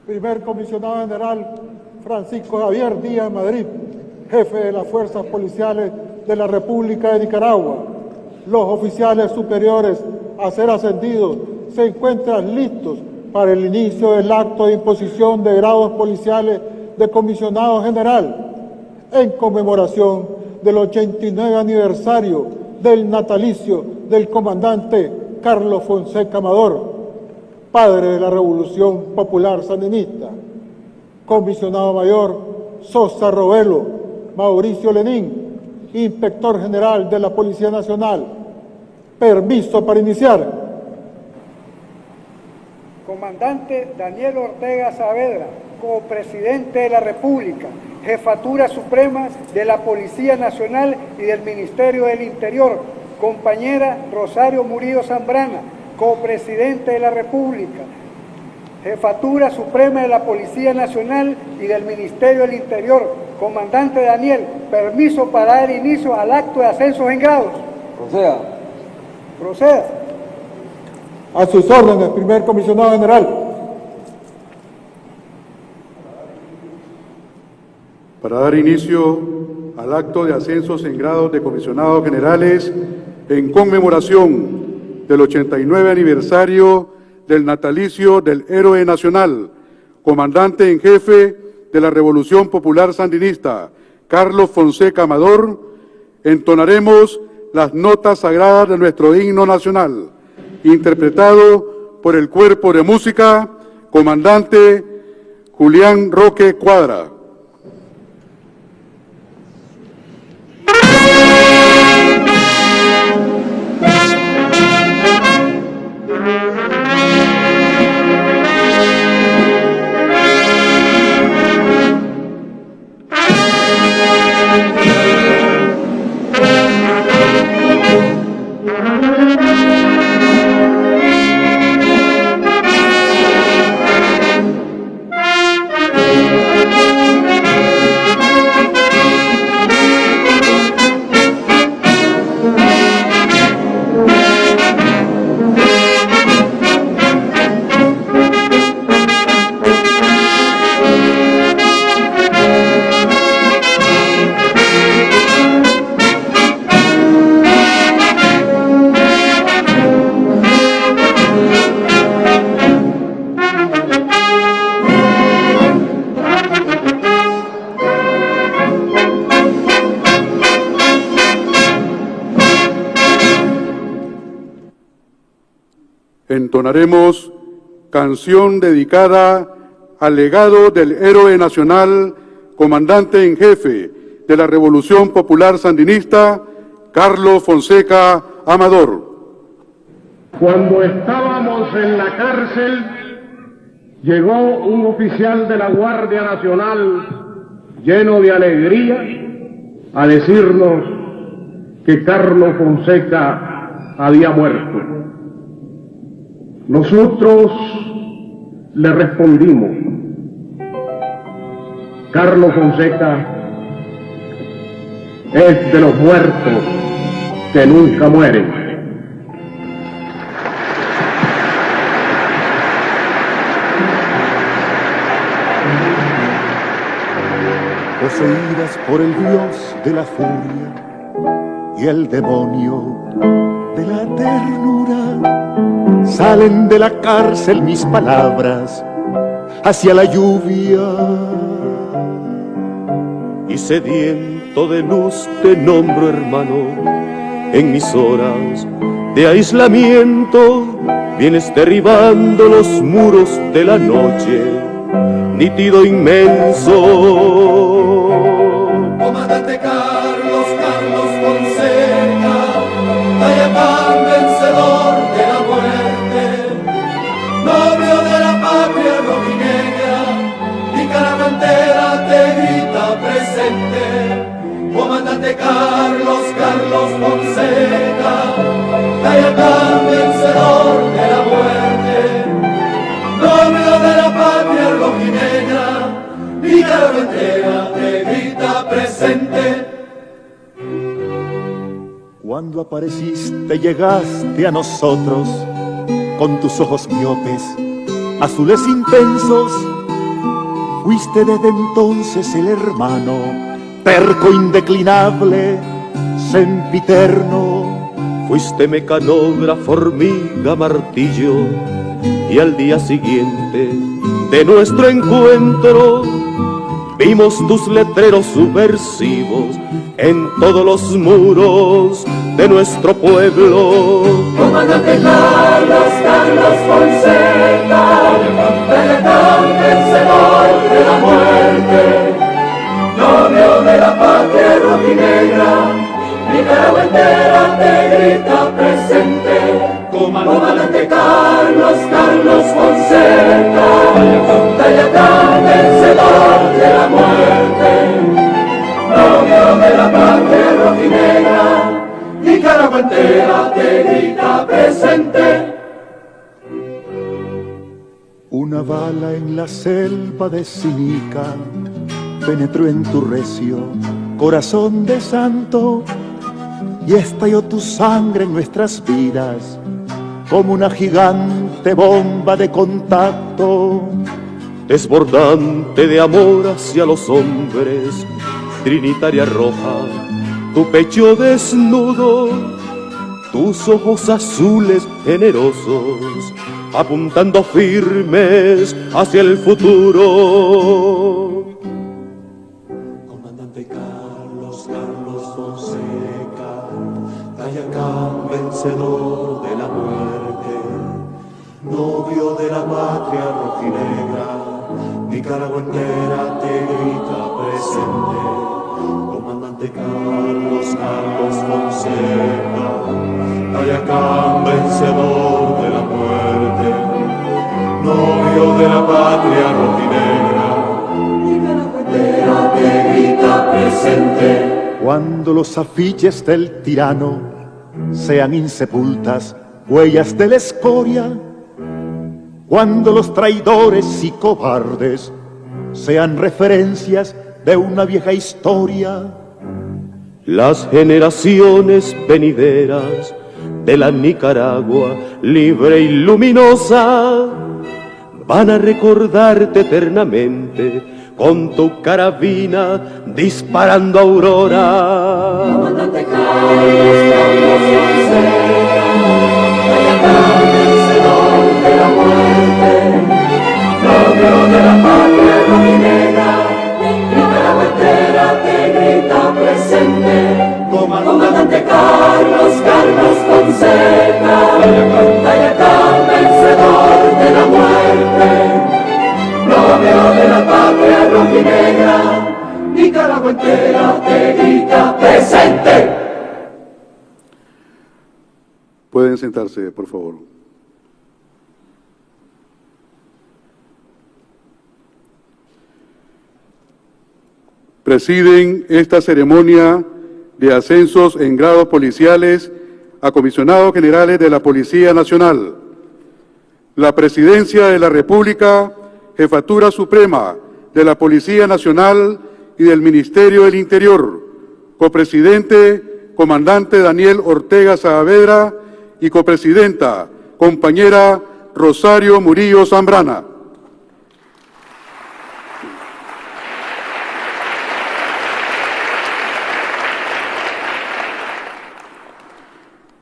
Primer Comisionado General Francisco Javier Díaz Madrid, jefe de las Fuerzas Policiales de la República de Nicaragua. Los oficiales superiores a ser ascendidos se encuentran listos para el inicio del acto de imposición de grados policiales de Comisionado General en conmemoración del 89 aniversario del natalicio del comandante Carlos Fonseca Amador, padre de la Revolución Popular Sandinista. Comisionado Mayor Sosa Robelo Mauricio Lenín, Inspector General de la Policía Nacional. Permiso para iniciar. Comandante Daniel Ortega Saavedra, copresidente de la República, Jefatura Suprema de la Policía Nacional y del Ministerio del Interior, compañera Rosario Murillo Zambrana, copresidente de la República, Jefatura Suprema de la Policía Nacional y del Ministerio del Interior, comandante Daniel, permiso para dar inicio al acto de ascensos en grados. Proceda. Proceda. A sus órdenes, primer Comisionado General. Para dar inicio al acto de ascensos en grados de comisionados generales en conmemoración del 89 aniversario del natalicio del héroe nacional, comandante en jefe de la Revolución Popular Sandinista, Carlos Fonseca Amador, entonaremos las notas sagradas de nuestro himno nacional, interpretado por el Cuerpo de Música, comandante Julián Roque Cuadra. Entonaremos canción dedicada al legado del héroe nacional, comandante en jefe de la Revolución Popular Sandinista, Carlos Fonseca Amador. Cuando estábamos en la cárcel, llegó un oficial de la Guardia Nacional lleno de alegría a decirnos que Carlos Fonseca había muerto. Nosotros le respondimos: Carlos Fonseca es de los muertos que nunca mueren. Poseídas por el dios de la furia y el demonio de la ternura, salen de la cárcel mis palabras hacia la lluvia. Y sediento de luz te nombro, hermano, en mis horas de aislamiento. Vienes derribando los muros de la noche, nítido inmenso. Comandante Carlos Fonseca, Tayapán vencedor de la muerte, novio de la patria rojinegra, Nicaragua entera te grita presente. Comandante Carlos Fonseca, Tayapán vencedor de la muerte, novio de la patria rojinegra, Nicaragua entera te grita presente. Cuando apareciste llegaste a nosotros con tus ojos miopes, azules intensos, Fuiste desde entonces el hermano, terco, indeclinable, sempiterno. Fuiste mecanógrafo, hormiga, martillo, y al día siguiente de nuestro encuentro vimos tus letreros subversivos en todos los muros de nuestro pueblo. Comandante Carlos Fonseca, veterano vencedor de la muerte, novio de la patria rojinegra, Nicaragua entera te grita presente. Comandante Carlos Fonseca, veterano vencedor de la muerte, novio de la patria rojinegra, Nicaragua entera te grita presente. Una bala en la selva de Sinica penetró en tu recio corazón de santo y estalló tu sangre en nuestras vidas como una gigante bomba de contacto. Desbordante de amor hacia los hombres, trinitaria roja, tu pecho desnudo, tus ojos azules generosos, apuntando firmes hacia el futuro. Comandante Carlos Fonseca, Tayacán vencedor de la muerte, novio de la patria rojinegra, Nicaragua entera te grita presente. Comandante Carlos Fonseca, Tayacán vencedor de la muerte, novio de la patria rojinegra, Nicaragua entera te grita presente. Cuando los afiches del tirano sean insepultas huellas de la escoria, cuando los traidores y cobardes sean referencias de una vieja historia, las generaciones venideras de la Nicaragua libre y luminosa van a recordarte eternamente con tu carabina disparando aurora. Comandante Carlos Fonseca, Tayacán vencedor de la muerte, novio de la patria rojinegra, Nicaragua entera te grita presente. Comandante Carlos Fonseca, Tayacán vencedor de la muerte, novio de la patria rojinegra, Nicaragua entera te grita presente. Pueden sentarse, por favor. Presiden esta ceremonia de ascensos en grados policiales a comisionados generales de la Policía Nacional, la Presidencia de la República, Jefatura Suprema de la Policía Nacional y del Ministerio del Interior, copresidente, comandante Daniel Ortega Saavedra y copresidenta, compañera Rosario Murillo Zambrana.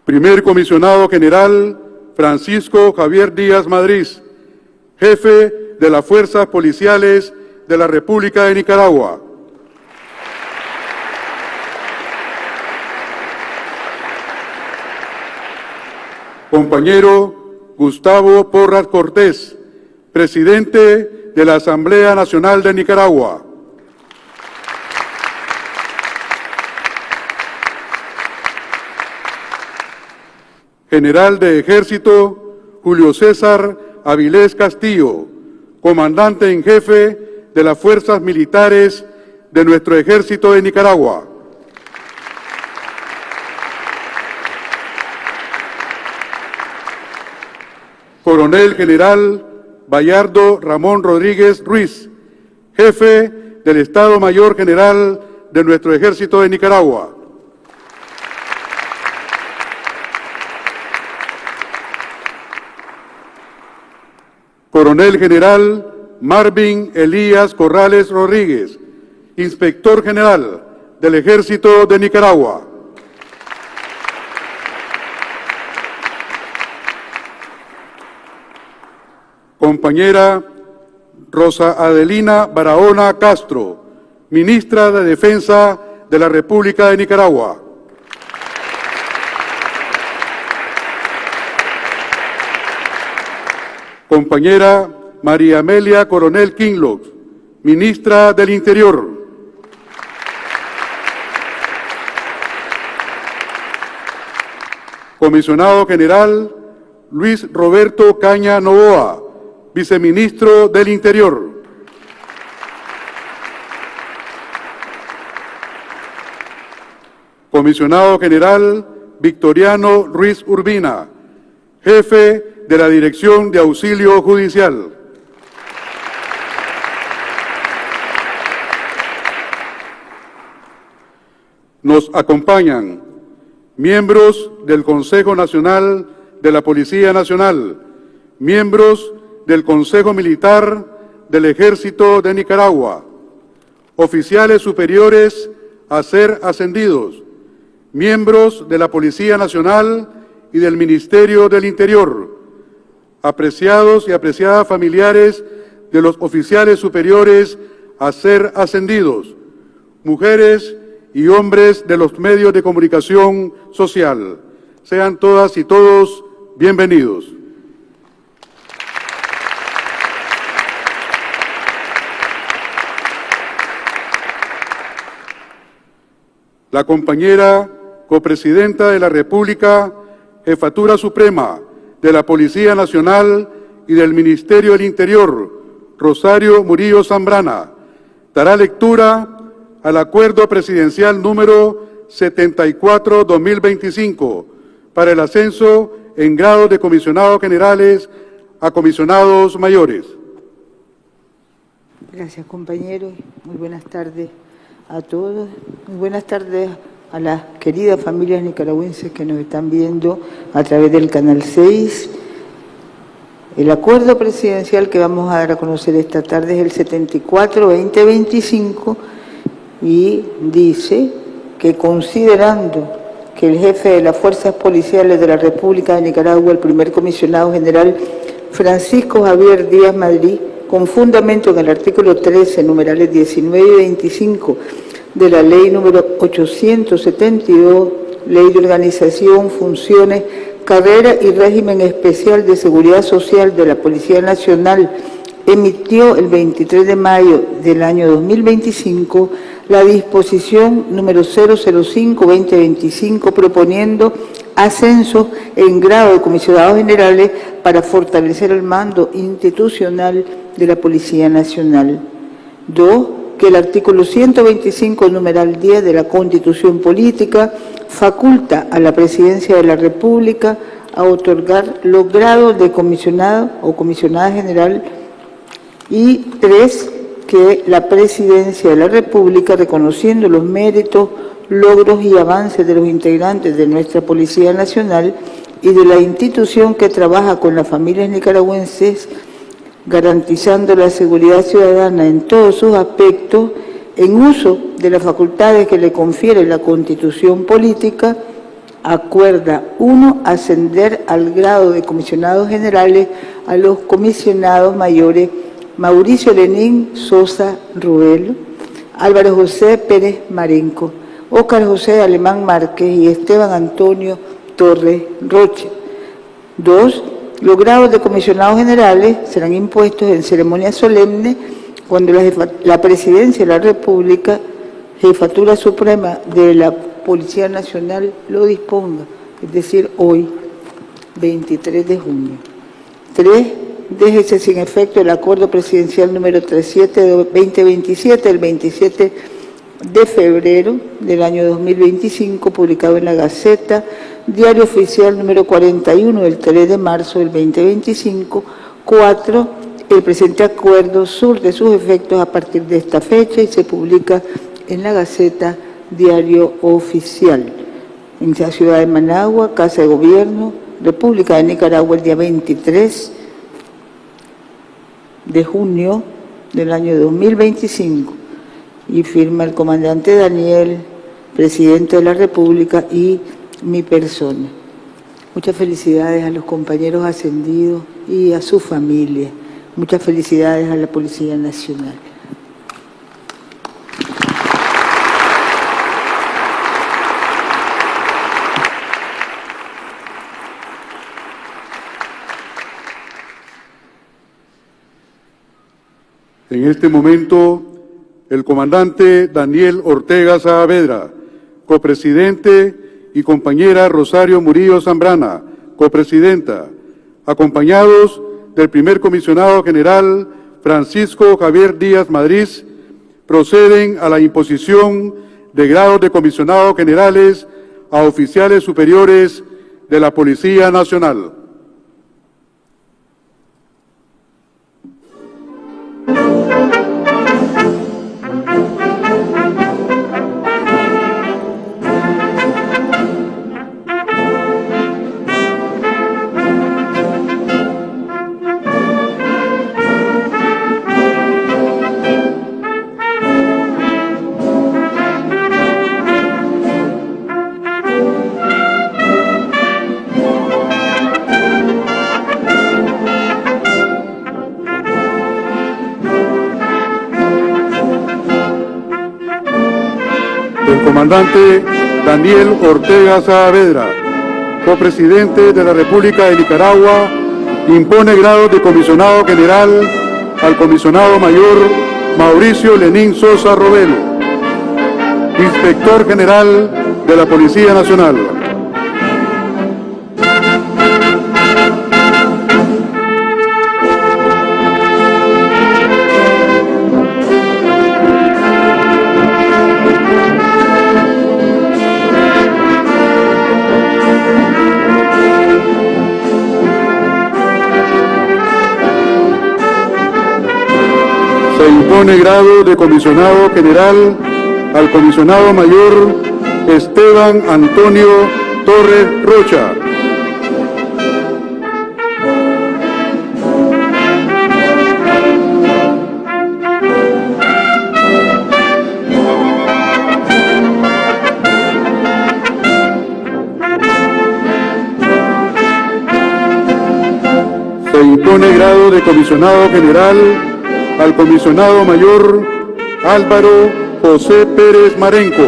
Primer comisionado general Francisco Javier Díaz Madrid, jefe de las Fuerzas Policiales de la República de Nicaragua. Compañero Gustavo Porras Cortés, presidente de la Asamblea Nacional de Nicaragua. General de Ejército Julio César Avilés Castillo, comandante en jefe de las Fuerzas Militares de nuestro Ejército de Nicaragua. Coronel General Bayardo Ramón Rodríguez Ruiz, jefe del Estado Mayor General de nuestro Ejército de Nicaragua. Coronel General Marvin Elías Corrales Rodríguez, Inspector General del Ejército de Nicaragua. Compañera Rosa Adelina Barahona Castro, Ministra de Defensa de la República de Nicaragua. Compañera María Amelia Coronel Kinloch, Ministra del Interior. Comisionado General Luis Roberto Caña Novoa, Viceministro del Interior. Comisionado General Victoriano Ruiz Urbina, Jefe de la Dirección de Auxilio Judicial. Nos acompañan miembros del Consejo Nacional de la Policía Nacional, miembros del Consejo Militar del Ejército de Nicaragua, oficiales superiores a ser ascendidos, miembros de la Policía Nacional y del Ministerio del Interior, apreciados y apreciadas familiares de los oficiales superiores a ser ascendidos, mujeres y hombres de los medios de comunicación social. Sean todas y todos bienvenidos. La compañera copresidenta de la República, Jefatura Suprema de la Policía Nacional y del Ministerio del Interior, Rosario Murillo Zambrana, dará lectura al Acuerdo Presidencial número 74-2025 para el ascenso en grados de comisionados generales a comisionados mayores. Gracias, compañeros. Muy buenas tardes a todos. Muy buenas tardes a las queridas familias nicaragüenses que nos están viendo a través del Canal 6. El acuerdo presidencial que vamos a dar a conocer esta tarde es el 74-2025 y dice que considerando que el jefe de las Fuerzas Policiales de la República de Nicaragua, el primer comisionado general Francisco Javier Díaz Madrid, con fundamento en el artículo 13, numerales 19 y 25 de la ley número 872, Ley de Organización, Funciones, Carrera y Régimen Especial de Seguridad Social de la Policía Nacional, emitió el 23 de mayo del año 2025 la disposición número 005-2025 proponiendo ascensos en grado de comisionados generales para fortalecer el mando institucional de la Policía Nacional. 2. Que el artículo 125, numeral 10 de la Constitución Política faculta a la Presidencia de la República a otorgar los grados de comisionado o comisionada general. Y 3. Que la Presidencia de la República, reconociendo los méritos, logros y avances de los integrantes de nuestra Policía Nacional y de la institución que trabaja con las familias nicaragüenses, garantizando la seguridad ciudadana en todos sus aspectos, en uso de las facultades que le confiere la Constitución Política, acuerda: 1. Ascender al grado de comisionados generales a los comisionados mayores Mauricio Lenín Sosa Rubelo, Álvaro José Pérez Marenco, Óscar José Alemán Márquez y Esteban Antonio Torres Rocha. 2. Los grados de comisionados generales serán impuestos en ceremonia solemne cuando la Presidencia de la República, Jefatura Suprema de la Policía Nacional, lo disponga, es decir, hoy, 23 de junio. 3. Déjese sin efecto el acuerdo presidencial número 37-2027, el 27 de febrero del año 2025, publicado en la Gaceta, Diario Oficial número 41, del 3 de marzo del 2025. 4. El presente acuerdo surte sus efectos a partir de esta fecha y se publica en la Gaceta, Diario Oficial. En la ciudad de Managua, Casa de Gobierno, República de Nicaragua, el día 23 de junio del año 2025. Y firma el comandante Daniel, presidente de la República, y mi persona. Muchas felicidades a los compañeros ascendidos y a su familia. Muchas felicidades a la Policía Nacional. En este momento, el comandante Daniel Ortega Saavedra, copresidente, y compañera Rosario Murillo Zambrana, copresidenta, acompañados del primer comisionado general Francisco Javier Díaz Madrid, proceden a la imposición de grados de comisionados generales a oficiales superiores de la Policía Nacional. Comandante Daniel Ortega Saavedra, copresidente de la República de Nicaragua, impone grado de comisionado general al comisionado mayor Mauricio Lenín Sosa Robelo, inspector general de la Policía Nacional. Se impone grado de comisionado general al comisionado mayor Esteban Antonio Torres Rocha. Se impone grado de comisionado general al comisionado mayor Álvaro José Pérez Marenco.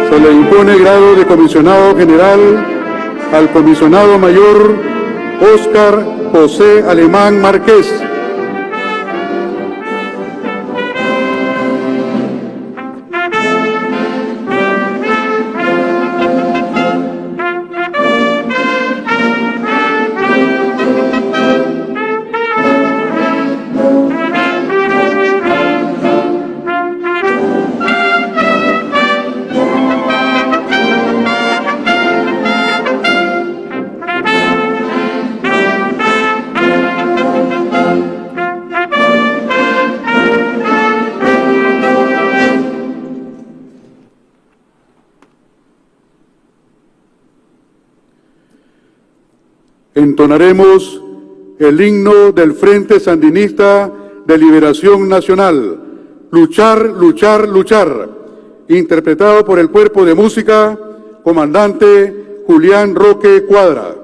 Se le impone grado de comisionado general al comisionado mayor Óscar José Alemán Márquez. Entonaremos el himno del Frente Sandinista de Liberación Nacional, Luchar, Luchar, Luchar, interpretado por el Cuerpo de Música, comandante Julián Roque Cuadra.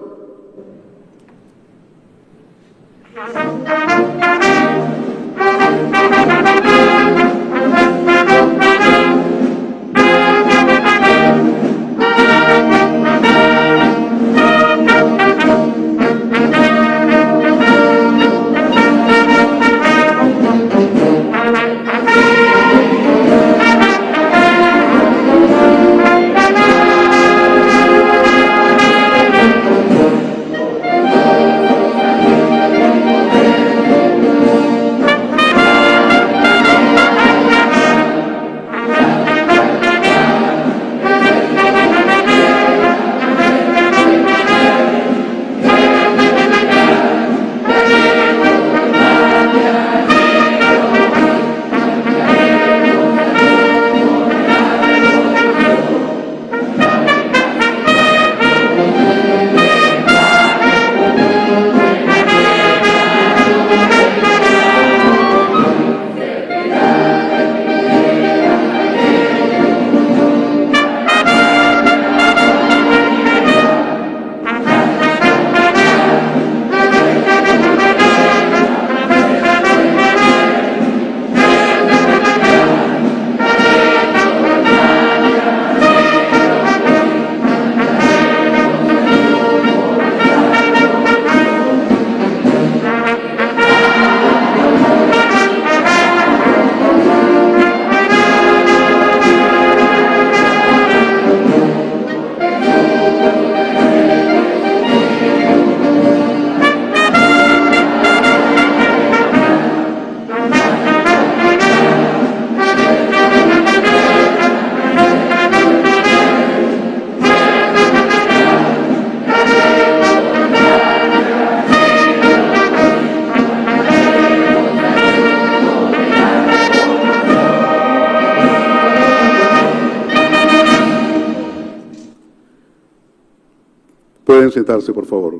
Pueden sentarse, por favor.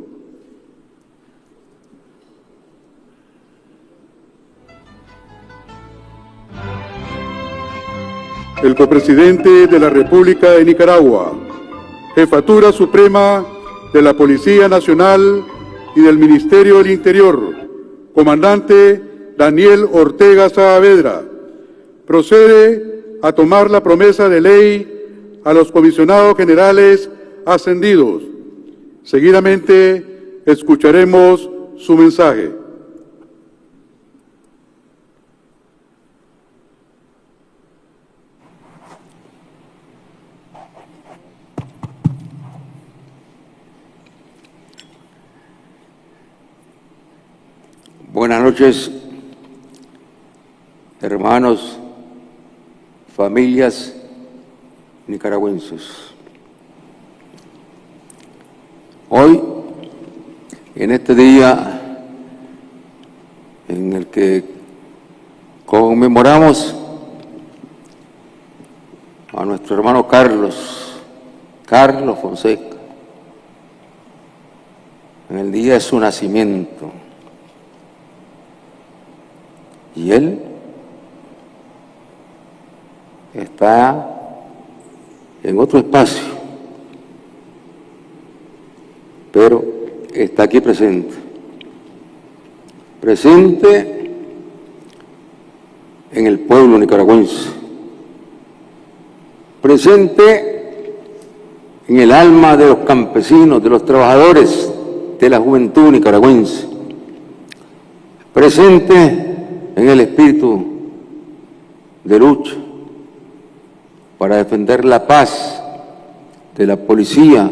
El copresidente de la República de Nicaragua, Jefatura Suprema de la Policía Nacional y del Ministerio del Interior, comandante Daniel Ortega Saavedra, procede a tomar la promesa de ley a los comisionados generales ascendidos. Seguidamente escucharemos su mensaje. Buenas noches, hermanos, familias nicaragüenses. Hoy, en este día en el que conmemoramos a nuestro hermano Carlos Fonseca, en el día de su nacimiento, y él está en otro espacio, pero está aquí presente en el pueblo nicaragüense, presente en el alma de los campesinos, de los trabajadores, de la juventud nicaragüense, presente en el espíritu de lucha para defender la paz de la policía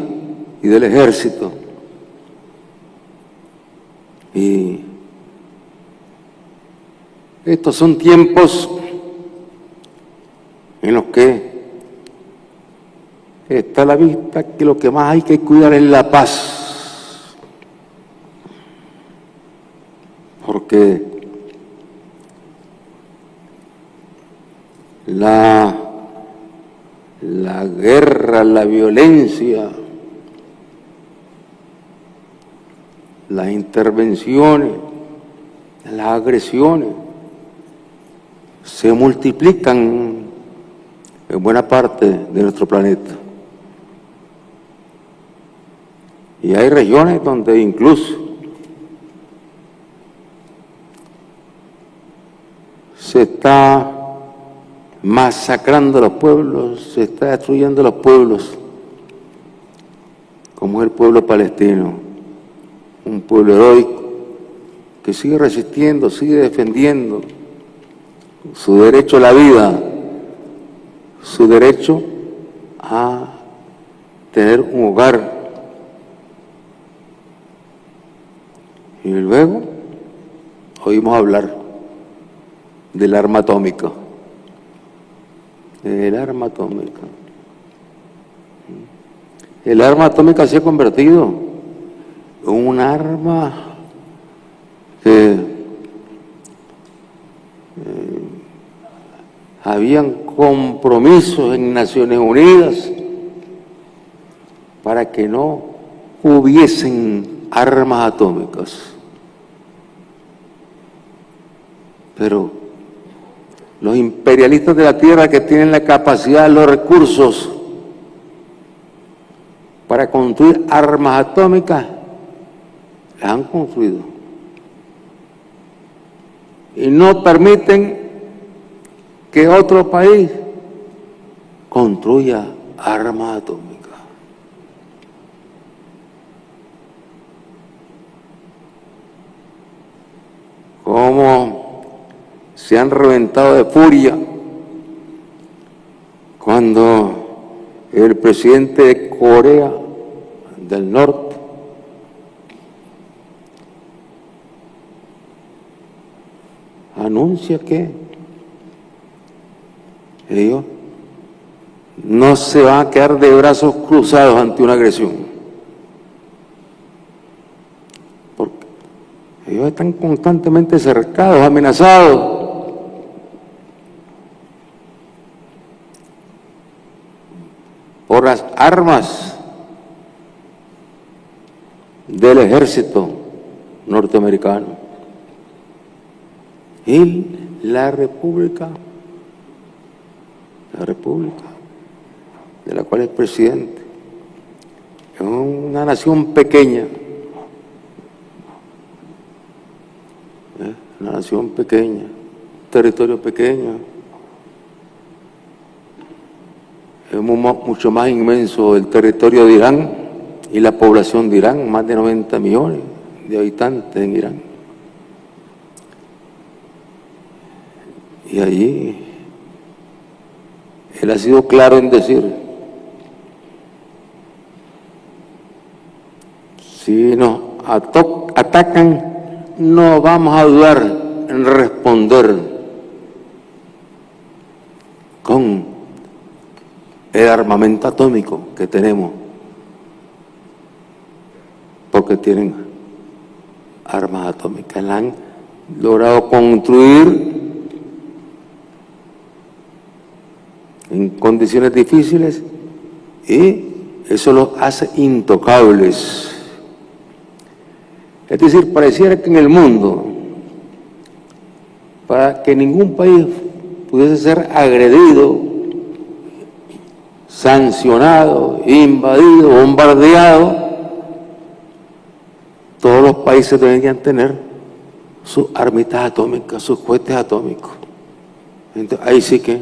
y del ejército. Y estos son tiempos en los que está a la vista que lo que más hay que cuidar es la paz, porque la guerra, la violencia, las intervenciones, las agresiones se multiplican en buena parte de nuestro planeta. Y hay regiones donde incluso se está masacrando a los pueblos, se está destruyendo a los pueblos, como es el pueblo palestino, un pueblo heroico que sigue resistiendo, sigue defendiendo su derecho a la vida, su derecho a tener un hogar. Y luego oímos hablar del arma atómica. El arma atómica. El arma atómica se ha convertido en un arma que habían compromisos en Naciones Unidas para que no hubiesen armas atómicas. Pero los imperialistas de la tierra, que tienen la capacidad, los recursos para construir armas atómicas, las han construido. Y no permiten que otro país construya armas atómicas. Como se han reventado de furia cuando el presidente de Corea del Norte anuncia que ellos no se van a quedar de brazos cruzados ante una agresión, porque ellos están constantemente cercados, amenazados. Por las armas del ejército norteamericano. Y la República de la cual es presidente, es una nación pequeña, una nación pequeña, territorio pequeño, es mucho más inmenso el territorio de Irán y la población de Irán, más de 90 millones de habitantes en Irán. Y allí él ha sido claro en decir, si nos atacan, no vamos a dudar en responder con el armamento atómico que tenemos, porque tienen armas atómicas, la han logrado construir en condiciones difíciles y eso los hace intocables. Es decir, pareciera que en el mundo, para que ningún país pudiese ser agredido, sancionado, invadido, bombardeado, todos los países deberían tener sus armitas atómicas, sus cohetes atómicos. Entonces, ahí sí que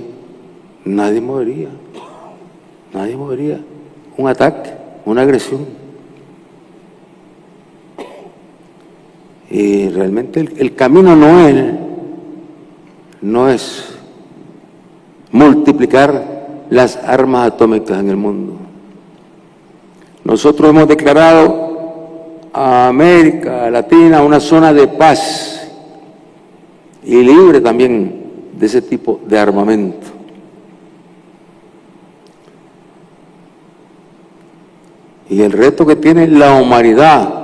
nadie movería un ataque, una agresión. Y realmente el camino no es multiplicar las armas atómicas en el mundo. Nosotros hemos declarado a América Latina una zona de paz y libre también de ese tipo de armamento. Y el reto que tiene la humanidad,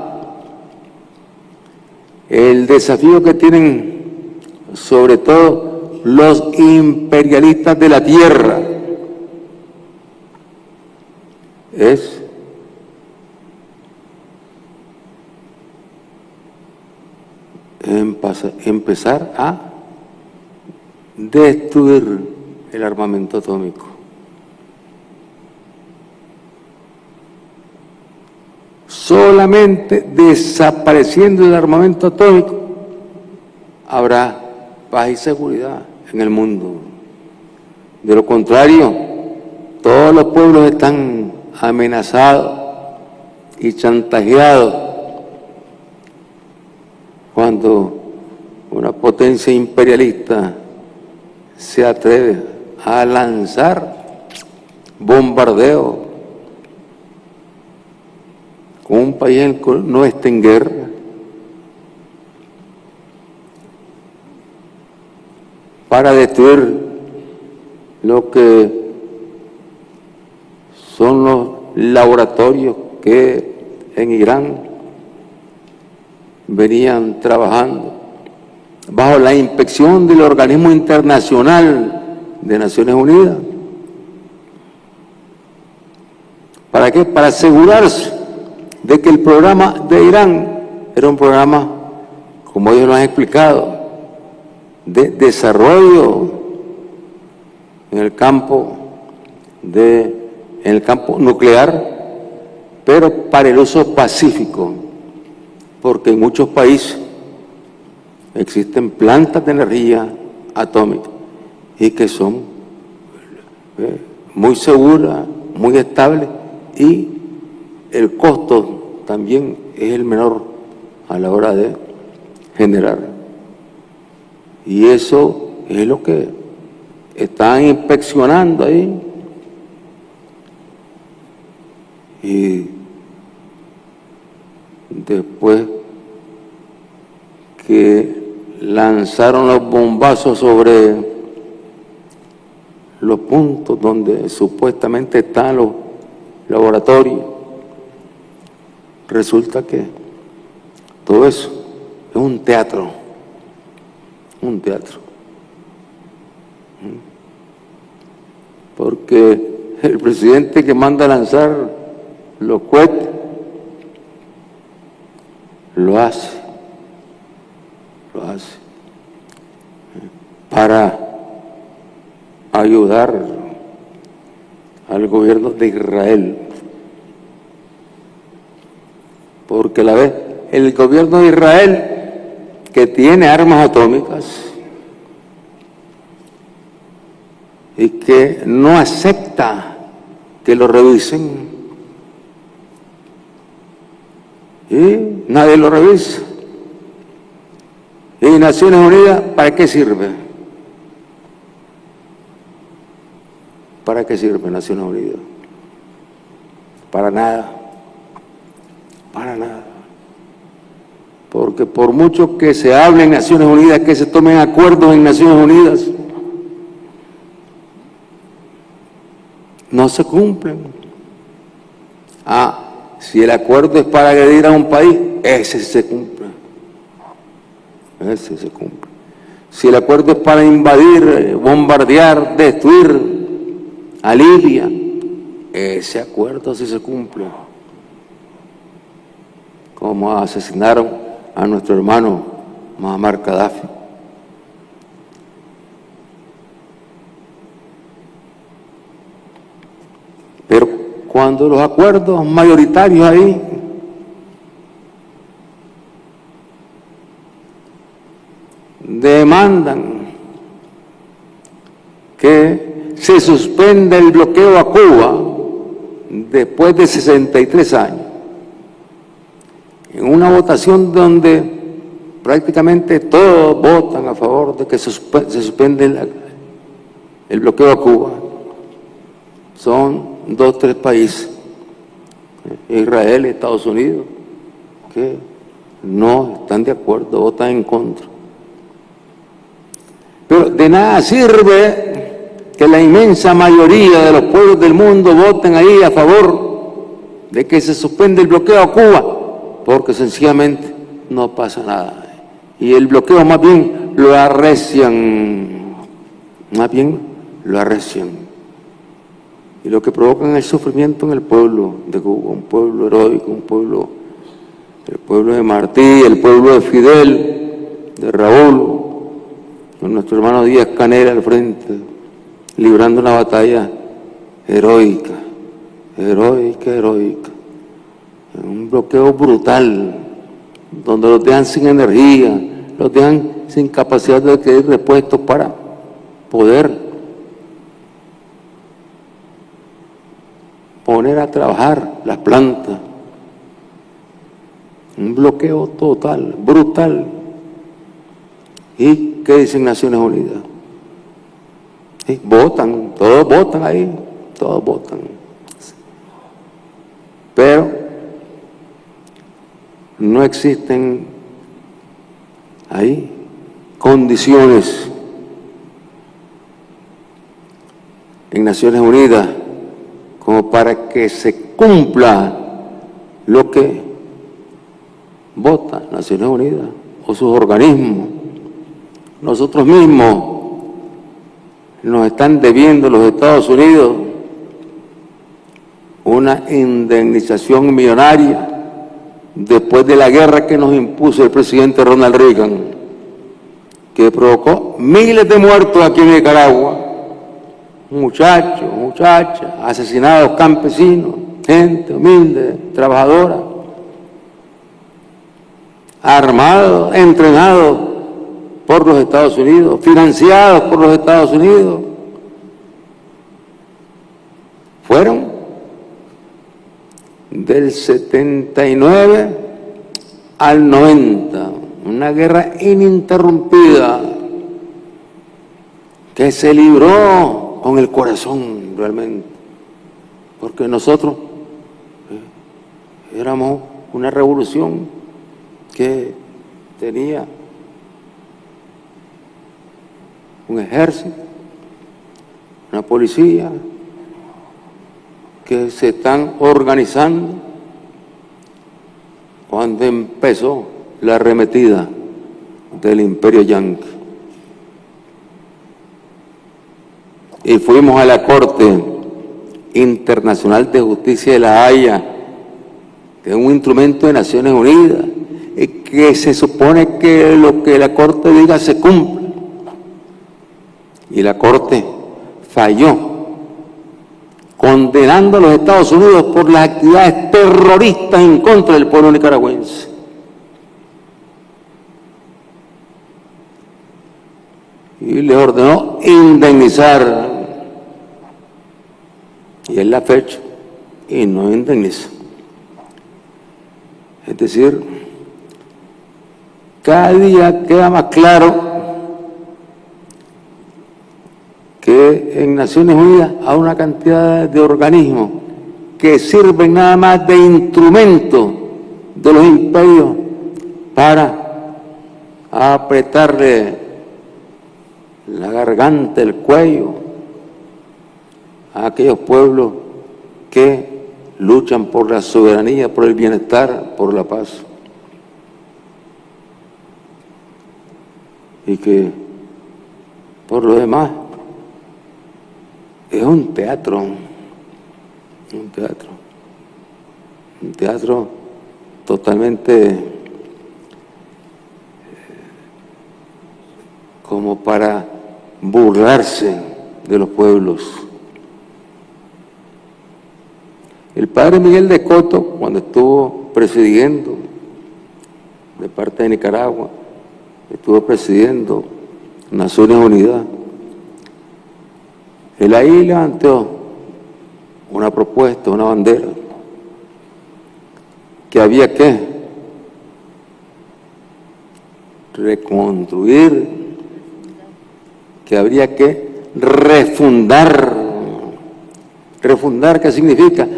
el desafío que tienen sobre todo los imperialistas de la tierra, es empezar a destruir el armamento atómico. Solamente desapareciendo el armamento atómico habrá paz y seguridad en el mundo. De lo contrario, todos los pueblos están amenazados y chantajeados cuando una potencia imperialista se atreve a lanzar bombardeos con un país que no está en guerra. Para destruir lo que son los laboratorios que en Irán venían trabajando bajo la inspección del organismo internacional de Naciones Unidas. ¿Para qué? Para asegurarse de que el programa de Irán era un programa, como ellos lo han explicado, de desarrollo en el campo nuclear, pero para el uso pacífico, porque en muchos países existen plantas de energía atómica y que son muy seguras, muy estables, y el costo también es el menor a la hora de generar. Y eso es lo que están inspeccionando ahí. Y después que lanzaron los bombazos sobre los puntos donde supuestamente están los laboratorios, resulta que todo eso es un teatro. Porque el presidente que manda a lanzar los cohetes lo hace para ayudar al gobierno de Israel, porque a la vez el gobierno de Israel, que tiene armas atómicas y que no acepta que lo revisen, y nadie lo revisa. ¿Y Naciones Unidas para qué sirve? ¿Para qué sirve Naciones Unidas? Para nada. Para nada. Porque por mucho que se hable en Naciones Unidas, que se tomen acuerdos en Naciones Unidas, no se cumplen. Si el acuerdo es para agredir a un país, ese se cumple. Ese se cumple. Si el acuerdo es para invadir, bombardear, destruir a Libia, ese acuerdo sí se cumple. Como asesinaron a nuestro hermano Muammar Gaddafi. Pero cuando los acuerdos mayoritarios ahí demandan que se suspenda el bloqueo a Cuba después de 63 años, en una votación donde prácticamente todos votan a favor de que se suspende el bloqueo a Cuba, son 2 o 3 países, Israel y Estados Unidos, que no están de acuerdo, votan en contra. Pero de nada sirve que la inmensa mayoría de los pueblos del mundo voten ahí a favor de que se suspende el bloqueo a Cuba, porque sencillamente no pasa nada. Y el bloqueo más bien lo arrecian, Y lo que provocan es el sufrimiento en el pueblo de Cuba, un pueblo heroico, el pueblo de Martí, el pueblo de Fidel, de Raúl, con nuestro hermano Díaz Canel al frente, librando una batalla heroica. Un bloqueo brutal, donde los dejan sin energía, los dejan sin capacidad de adquirir repuestos para poder poner a trabajar las plantas. Un bloqueo total, brutal. ¿Y qué dicen Naciones Unidas? ¿Sí? Votan, todos votan ahí, todos votan. Pero no existen ahí condiciones en Naciones Unidas como para que se cumpla lo que vota Naciones Unidas o sus organismos. Nosotros mismos nos están debiendo los Estados Unidos una indemnización millonaria después de la guerra que nos impuso el presidente Ronald Reagan, que provocó miles de muertos aquí en Nicaragua, muchachos, muchachas, asesinados campesinos, gente humilde, trabajadora, armados, entrenados por los Estados Unidos, financiados por los Estados Unidos. Fueron del 79 al 90, una guerra ininterrumpida que se libró con el corazón realmente, porque nosotros éramos una revolución que tenía un ejército, una policía, que se están organizando cuando empezó la arremetida del Imperio Yanqui. Y fuimos a la Corte Internacional de Justicia de La Haya, que es un instrumento de Naciones Unidas, que se supone que lo que la Corte diga se cumple. Y la Corte falló, condenando a los Estados Unidos por las actividades terroristas en contra del pueblo nicaragüense. Y les ordenó indemnizar. Y es la fecha, y no indemniza. Es decir, cada día queda más claro que en Naciones Unidas hay una cantidad de organismos que sirven nada más de instrumento de los imperios para apretarle la garganta, el cuello a aquellos pueblos que luchan por la soberanía, por el bienestar, por la paz. Y que, por lo demás, es un teatro totalmente como para burlarse de los pueblos. El padre Miguel de Coto, cuando estuvo presidiendo de parte de Nicaragua, estuvo presidiendo Naciones Unidas, él ahí levantó una propuesta, una bandera, que había que reconstruir, que habría que refundar. ¿Refundar qué significa?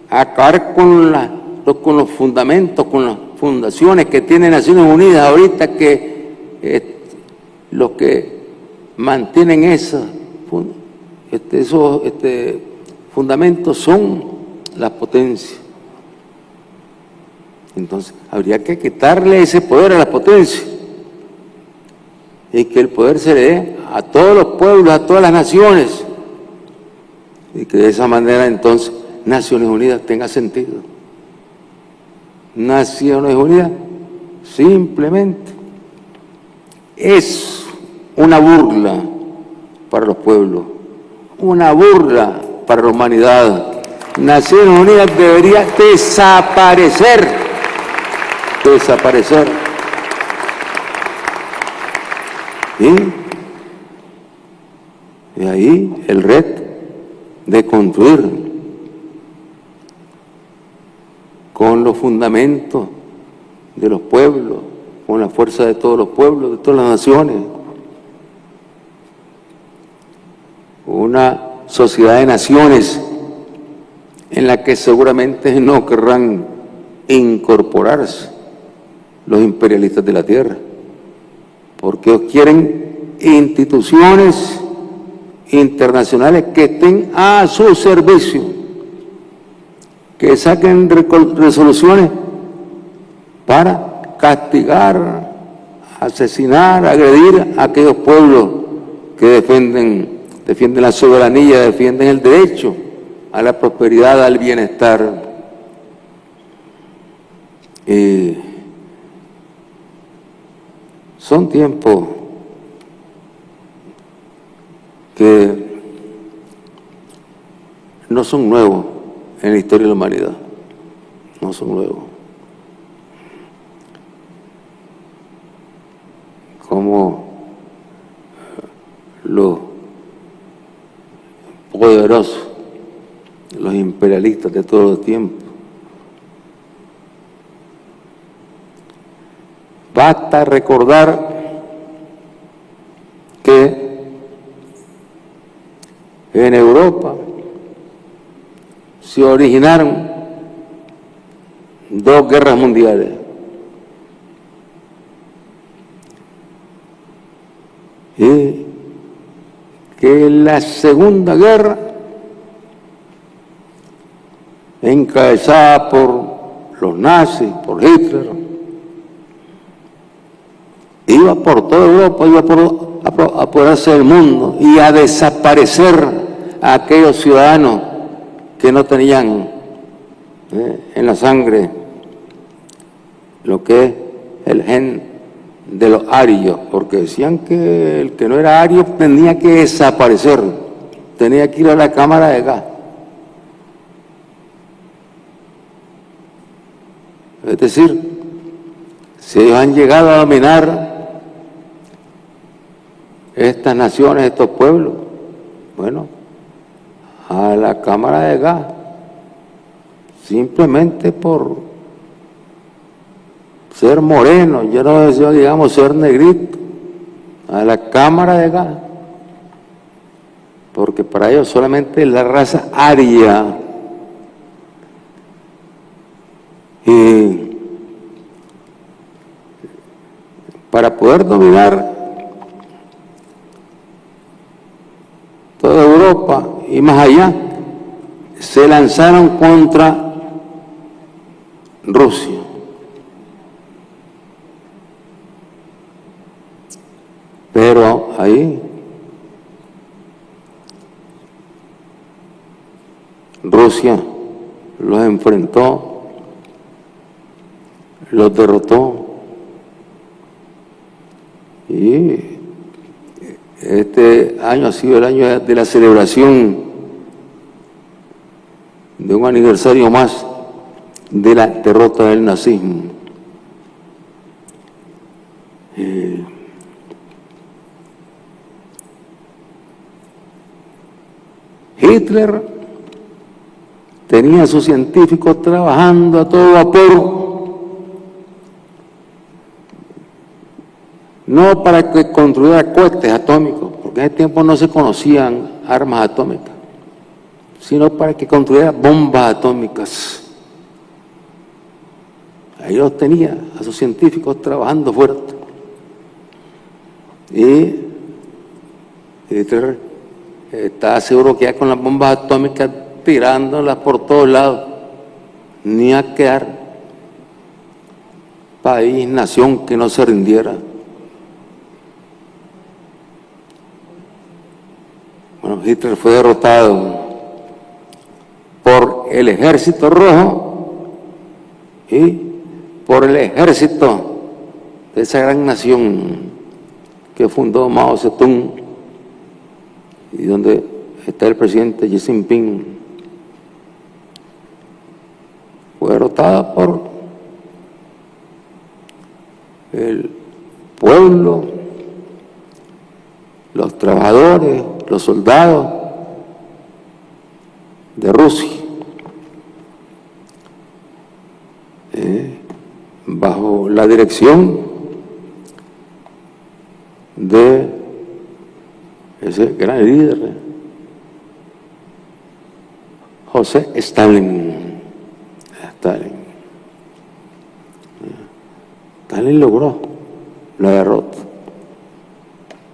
Acabar con los fundamentos, con las fundaciones que tiene Naciones Unidas ahorita, que los que mantienen esos fundamentos son las potencias. Entonces, habría que quitarle ese poder a las potencias y que el poder se le dé a todos los pueblos, a todas las naciones, y que de esa manera entonces Naciones Unidas tenga sentido. Naciones Unidas simplemente es una burla para los pueblos, una burla para la humanidad. Naciones Unidas debería desaparecer. Y ahí el reto de construir con los fundamentos de los pueblos, con la fuerza de todos los pueblos, de todas las naciones, una sociedad de naciones en la que seguramente no querrán incorporarse los imperialistas de la tierra, porque quieren instituciones internacionales que estén a su servicio, que saquen resoluciones para castigar, asesinar, agredir a aquellos pueblos que defienden la soberanía, defienden el derecho a la prosperidad, al bienestar. Son tiempos que no son nuevos en la historia de la humanidad, no son nuevos. Como los poderosos, los imperialistas de todos los tiempos, basta recordar que en Europa se originaron dos guerras mundiales. Y que la Segunda Guerra, encabezada por los nazis, por Hitler, iba por toda Europa, iba a apoderarse del mundo y a desaparecer a aquellos ciudadanos que no tenían en la sangre lo que es el gen de los arios, porque decían que el que no era ario tenía que desaparecer, tenía que ir a la cámara de gas. Es decir, si ellos han llegado a dominar estas naciones, estos pueblos, bueno, a la cámara de gas, simplemente por ser moreno, yo no deseo, digamos, ser negrito, a la cámara de gas, porque para ellos solamente la raza aria. Y para poder dominar toda Europa y más allá, se lanzaron contra Rusia. Pero ahí Rusia los enfrentó, los derrotó, y este año ha sido el año de la celebración de un aniversario más de la derrota del nazismo. Hitler tenía a sus científicos trabajando a todo vapor, no para que construyera cohetes atómicos, porque en ese tiempo no se conocían armas atómicas, sino para que construyera bombas atómicas. Ahí los tenía a sus científicos trabajando fuerte. Y Hitler estaba seguro que ya con las bombas atómicas tirándolas por todos lados, ni a quedar país, nación que no se rindiera. Bueno, Hitler fue derrotado por el Ejército Rojo y por el ejército de esa gran nación que fundó Mao Zedong y donde está el presidente Xi Jinping. Fue derrotada por el pueblo, los trabajadores, los soldados de Rusia, bajo la dirección de ese gran líder, José Stalin. Stalin logró la derrota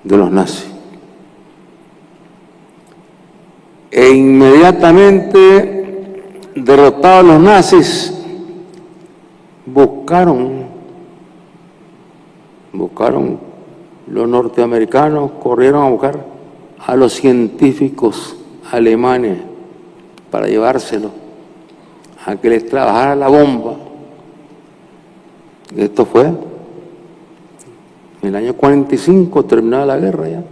de los nazis. E inmediatamente derrotados los nazis, buscaron los norteamericanos, corrieron a buscar a los científicos alemanes para llevárselos a que les trabajara la bomba. Esto fue en el año 45, terminada la guerra ya,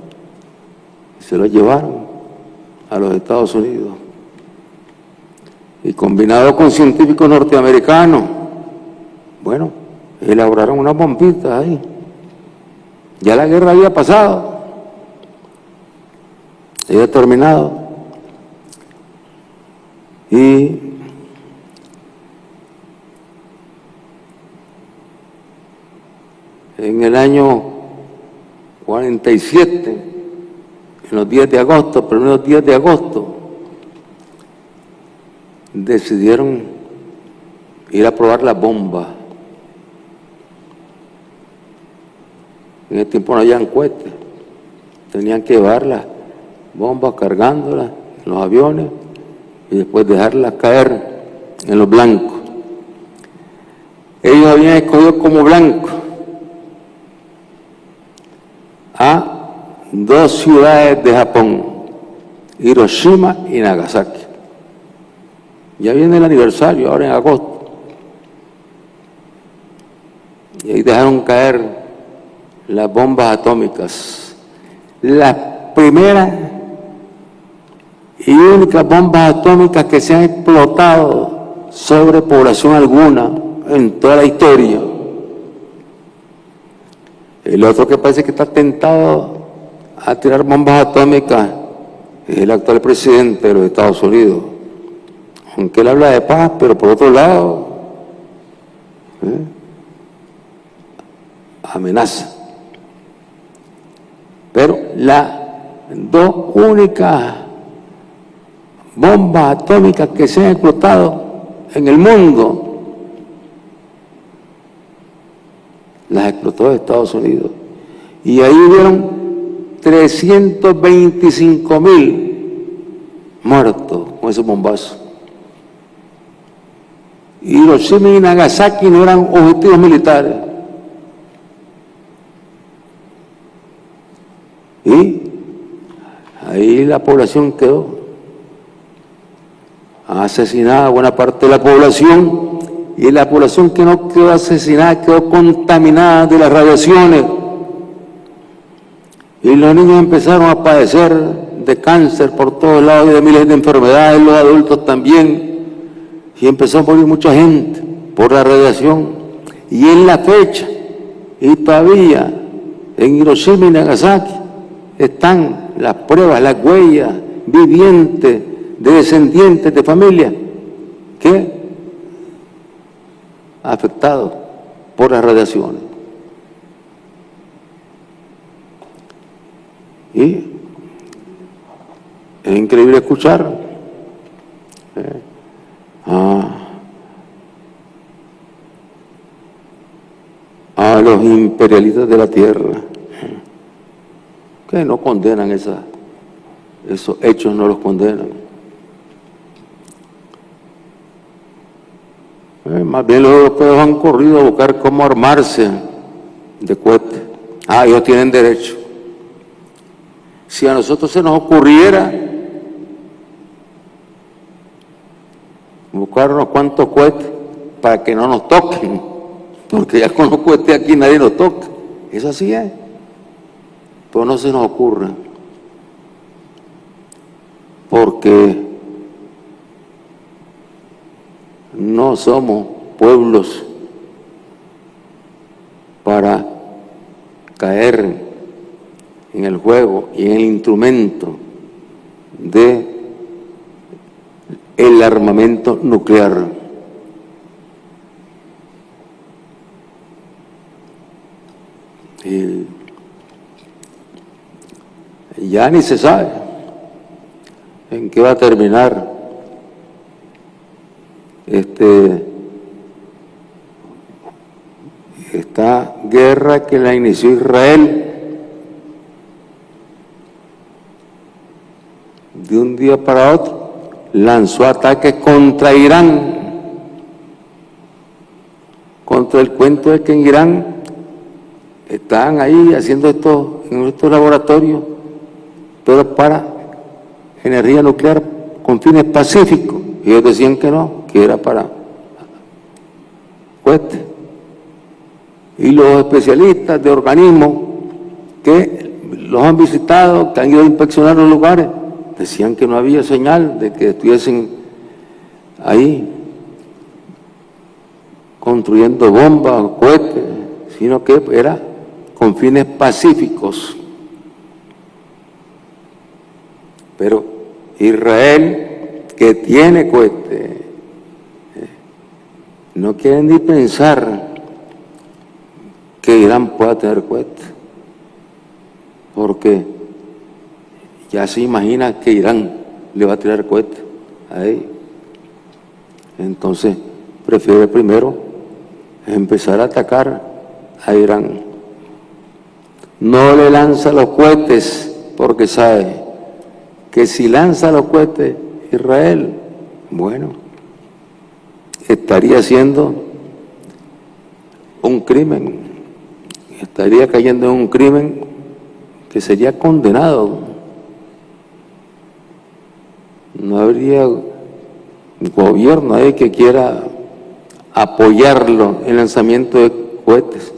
se los llevaron a los Estados Unidos. Y combinado con científicos norteamericanos, bueno, elaboraron unas bombitas ahí. Ya la guerra había pasado, había terminado. Y en el año 47, en los días de agosto, primeros días de agosto, decidieron ir a probar la bomba. En ese tiempo no habían cohetes, tenían que llevar las bombas cargándolas en los aviones y después dejarlas caer en los blancos. Ellos habían escogido como blanco a dos ciudades de Japón, Hiroshima y Nagasaki. Ya viene el aniversario, ahora en agosto. y ahí dejaron caer las bombas atómicas. Las primeras y únicas bombas atómicas que se han explotado sobre población alguna en toda la historia. El otro que parece que está tentado a tirar bombas atómicas es el actual presidente de los Estados Unidos. Aunque él habla de paz, pero por otro lado, amenaza. Pero las dos únicas bombas atómicas que se han explotado en el mundo las explotó Estados Unidos. Y ahí hubieron 325.000 muertos con esos bombazos. Hiroshima y Nagasaki no eran objetivos militares. Y ahí la población quedó asesinada, buena parte de la población, y la población que no quedó asesinada quedó contaminada de las radiaciones. Y los niños empezaron a padecer de cáncer por todos lados y de miles de enfermedades, los adultos también. Y empezó a morir mucha gente por la radiación. Y en la fecha, y todavía en Hiroshima y Nagasaki, están las pruebas, las huellas vivientes de descendientes de familias que afectados por las radiaciones. Y es increíble escuchar a los imperialistas de la tierra que no condenan esos hechos, no los condenan. Más bien los europeos han corrido a buscar cómo armarse de cohetes. Ellos tienen derecho. Si a nosotros se nos ocurriera buscar unos cuantos cohetes para que no nos toquen, porque ya con los cohetes aquí nadie nos toca. Eso así es. Pero no se nos ocurre. Porque no somos pueblos para caer en el juego y en el instrumento de el armamento nuclear. Y ya ni se sabe en qué va a terminar esta guerra que la inició Israel. De un día para otro lanzó ataques contra Irán, contra el cuento de que en Irán estaban ahí haciendo esto en estos laboratorios, pero para energía nuclear con fines pacíficos. Y ellos decían que no, que era para cohetes. Y los especialistas de organismos que los han visitado, que han ido a inspeccionar los lugares, decían que no había señal de que estuviesen ahí construyendo bombas o cohetes, sino que era con fines pacíficos. Pero Israel, que tiene cohetes, no quiere ni pensar que Irán pueda tener cohetes, porque ya se imagina que Irán le va a tirar cohetes ahí. Entonces prefiere primero empezar a atacar a Irán. No le lanza los cohetes porque sabe que si lanza los cohetes Israel, bueno, estaría haciendo un crimen, estaría cayendo en un crimen que sería condenado. No habría gobierno ahí que quiera apoyarlo en el lanzamiento de cohetes.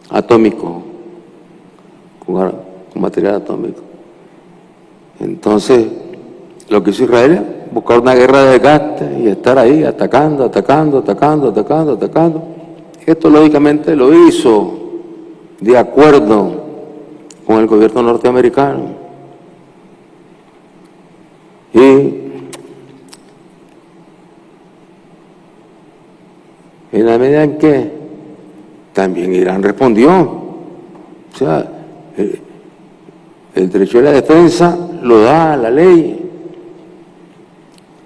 atómico, con material atómico. Entonces, lo que hizo Israel es buscar una guerra de desgaste y estar ahí atacando. Esto lógicamente lo hizo de acuerdo con el gobierno norteamericano. Y en la medida en que también Irán respondió, o sea, el derecho de la defensa lo da la ley,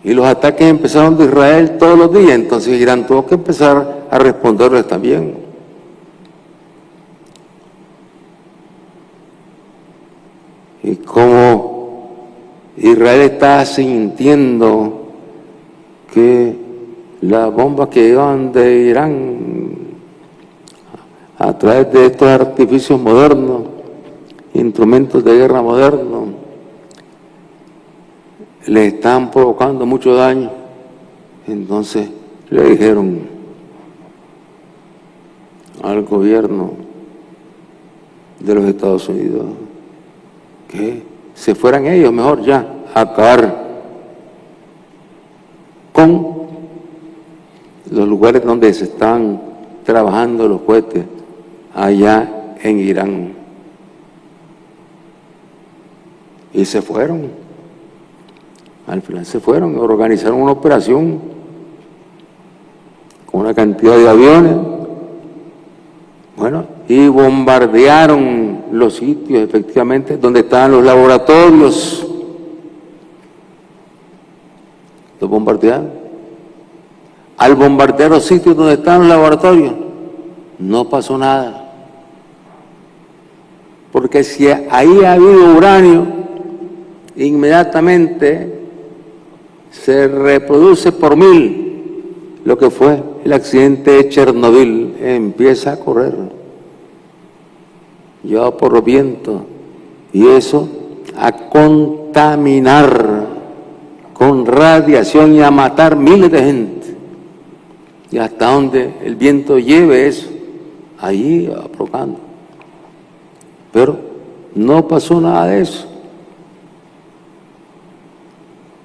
y los ataques empezaron de Israel todos los días, entonces Irán tuvo que empezar a responderles también. Y como Israel está sintiendo que las bombas que llegan de Irán a través de estos artificios modernos, instrumentos de guerra modernos, le están provocando mucho daño, entonces le dijeron al gobierno de los Estados Unidos que se fueran ellos mejor ya a acabar con los lugares donde se están trabajando los cohetes allá en Irán. Y se fueron. Al final se fueron, organizaron una operación con una cantidad de aviones, bueno, y bombardearon los sitios, efectivamente, donde estaban los laboratorios. Los bombardearon. Al bombardear los sitios donde estaban los laboratorios, no pasó nada. Porque si ahí ha habido uranio, inmediatamente se reproduce por 1000 lo que fue el accidente de Chernobyl, empieza a correr, llevado por los vientos, y eso a contaminar con radiación y a matar miles de gente. Y hasta donde el viento lleve eso, allí va provocando. Pero no pasó nada de eso.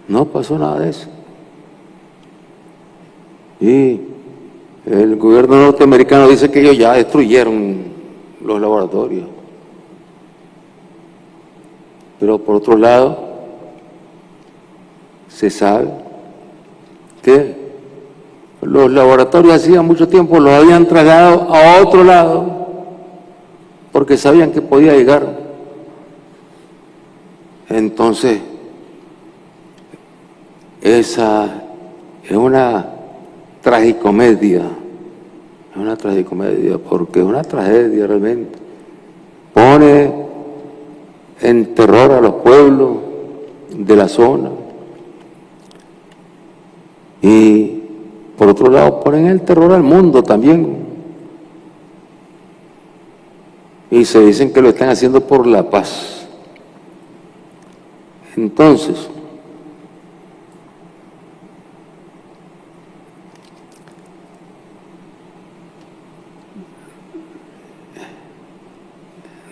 No pasó nada de eso. Y el gobierno norteamericano dice que ellos ya destruyeron los laboratorios. Pero por otro lado, se sabe que los laboratorios hacía mucho tiempo los habían trasladado a otro lado porque sabían que podía llegar. Entonces, esa es una tragicomedia, porque es una tragedia realmente. Pone en terror a los pueblos de la zona y por otro lado ponen el terror al mundo también, y se dicen que lo están haciendo por la paz. Entonces,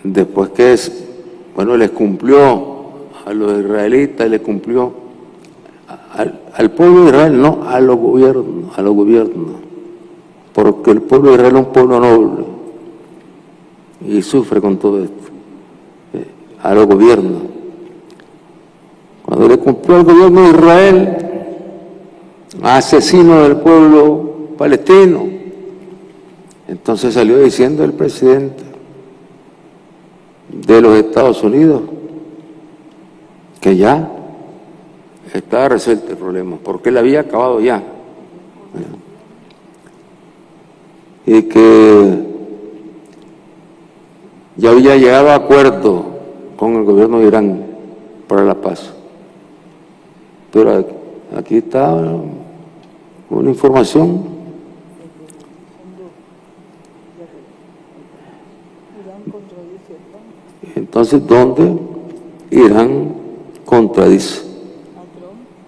después que les cumplió a los israelitas, les cumplió al pueblo de Israel, no a los gobiernos, porque el pueblo de Israel es un pueblo noble y sufre con todo esto, a los gobiernos. Cuando le cumplió al gobierno de Israel, asesino del pueblo palestino, entonces salió diciendo el presidente de los Estados Unidos que ya estaba resuelto el problema, porque él había acabado ya, y que ya había llegado a acuerdo con el gobierno de Irán para la paz. Pero aquí está una información. Entonces, ¿dónde Irán contradice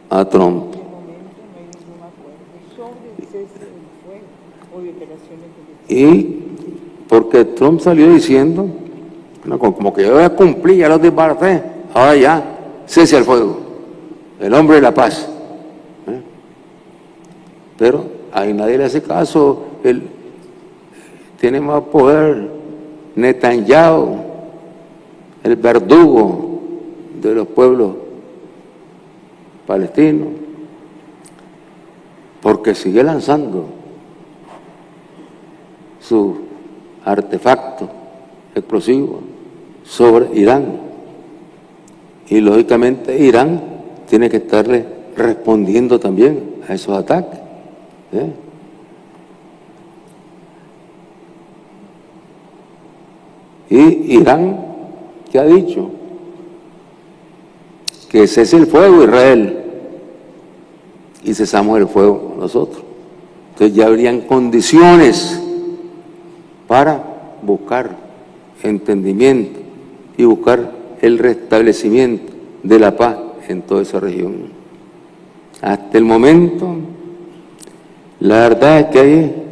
a Trump? Y porque Trump salió diciendo, bueno, como que yo voy a cumplir, ya lo disbaraté, ahora ya, cese el fuego, el hombre de la paz. Pero ahí nadie le hace caso, él tiene más poder, Netanyahu, el verdugo de los pueblos palestinos, porque sigue lanzando sus artefactos explosivos sobre Irán. Y lógicamente Irán tiene que estarle respondiendo también a esos ataques. Y Irán, ¿qué ha dicho? Que cese el fuego Israel y cesamos el fuego nosotros. Entonces ya habrían condiciones para buscar entendimiento y buscar el restablecimiento de la paz en toda esa región. Hasta el momento, la verdad es que ahí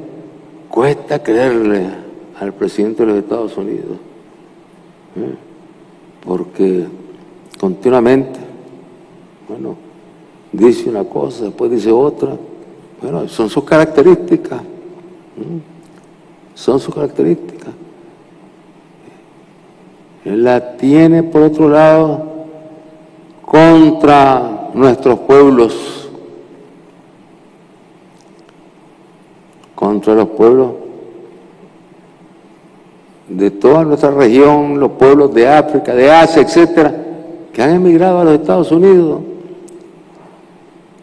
cuesta creerle al presidente de los Estados Unidos, porque continuamente, bueno, dice una cosa, después dice otra. Bueno, son sus características, son sus características. Él la tiene, por otro lado, contra nuestros pueblos, contra los pueblos de toda nuestra región, los pueblos de África, de Asia, etcétera, que han emigrado a los Estados Unidos,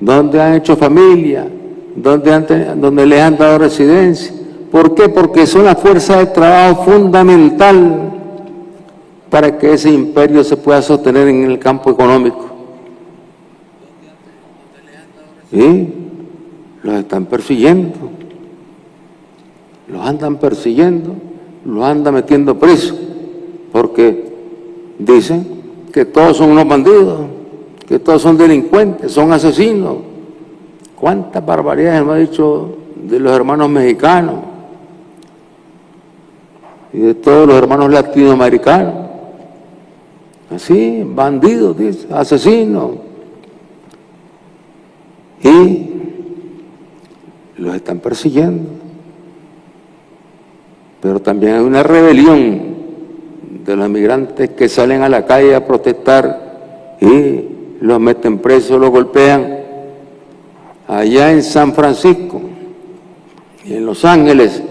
donde han hecho familia, donde les han dado residencia. ¿Por qué? Porque son la fuerza de trabajo fundamental para que ese imperio se pueda sostener en el campo económico. Y los están persiguiendo, los andan persiguiendo, los andan metiendo presos, porque dicen que todos son unos bandidos, que todos son delincuentes, son asesinos. ¿Cuántas barbaridades me ha dicho de los hermanos mexicanos y de todos los hermanos latinoamericanos? Así, bandidos, dice, asesinos. Y los están persiguiendo. Pero también hay una rebelión de los migrantes que salen a la calle a protestar y los meten presos, los golpean. Allá en San Francisco y en Los Ángeles,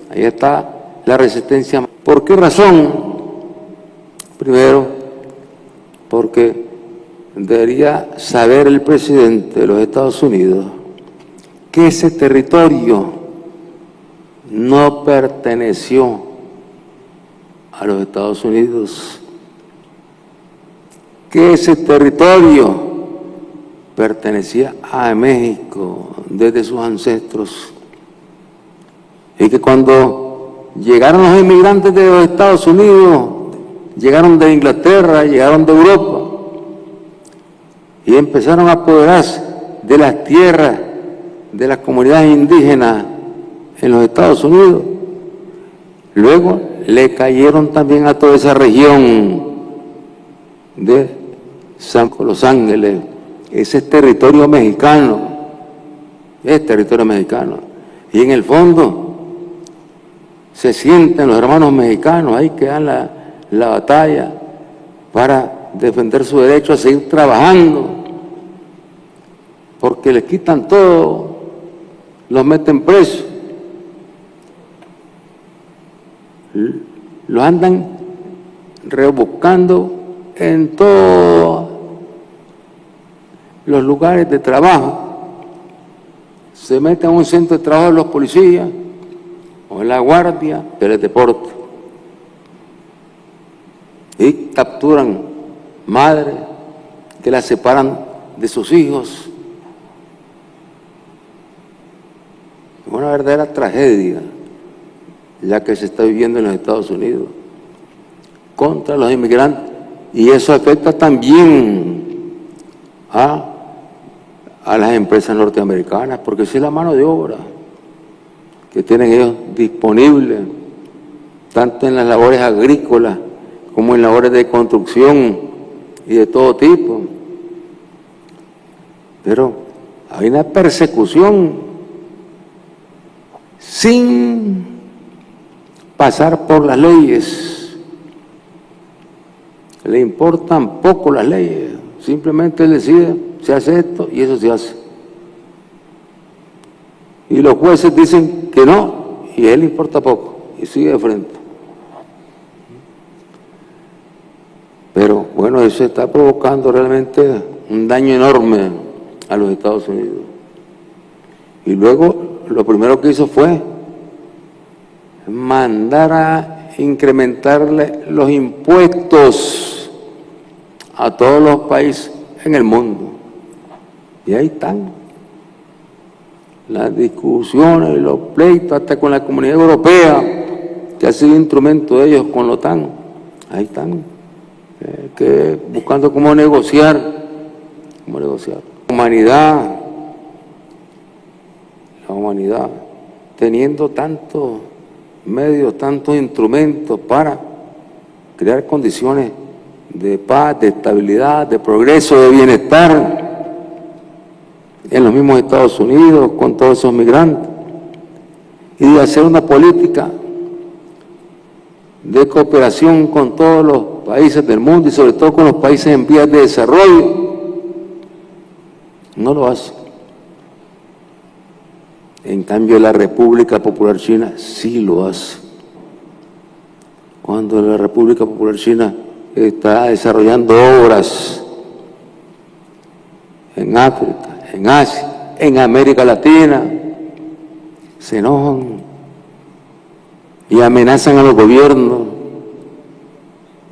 ahí está la resistencia. ¿Por qué razón? Primero, porque debería saber el presidente de los Estados Unidos que ese territorio no perteneció a los Estados Unidos, que ese territorio pertenecía a México desde sus ancestros, y que cuando llegaron los inmigrantes de los Estados Unidos, llegaron de Inglaterra, llegaron de Europa, y empezaron a apoderarse de las tierras de las comunidades indígenas en los Estados Unidos. Luego le cayeron también a toda esa región de Los Ángeles. Ese es territorio mexicano, es territorio mexicano. Y en el fondo se sienten los hermanos mexicanos ahí que dan la batalla para defender su derecho a seguir trabajando, porque les quitan todo, los meten presos, los andan rebuscando en todos los lugares de trabajo. Se meten a un centro de trabajo de los policías o en la guardia, teledeporte, y capturan madres que las separan de sus hijos. Es una verdadera tragedia la que se está viviendo en los Estados Unidos contra los inmigrantes, y eso afecta también a las empresas norteamericanas, porque esa es la mano de obra que tienen ellos disponible tanto en las labores agrícolas como en labores de construcción y de todo tipo. Pero hay una persecución sin pasar por las leyes. Le importan poco las leyes, simplemente él decide, se hace esto y eso se hace. Y los jueces dicen que no, y a él le importa poco, y sigue de frente. Pero bueno, eso está provocando realmente un daño enorme a los Estados Unidos. Y luego lo primero que hizo fue mandar a incrementarle los impuestos a todos los países en el mundo. Y ahí están las discusiones, los pleitos, hasta con la Comunidad Europea, que ha sido instrumento de ellos con la OTAN. Ahí están, buscando cómo negociar. La humanidad, teniendo tantos medios, tantos instrumentos para crear condiciones de paz, de estabilidad, de progreso, de bienestar en los mismos Estados Unidos, con todos esos migrantes, y de hacer una política de cooperación con todos los países del mundo y sobre todo con los países en vías de desarrollo. No lo hace. En cambio, la República Popular China sí lo hace. Cuando la República Popular China está desarrollando obras en África, en Asia, en América Latina, se enojan y amenazan a los gobiernos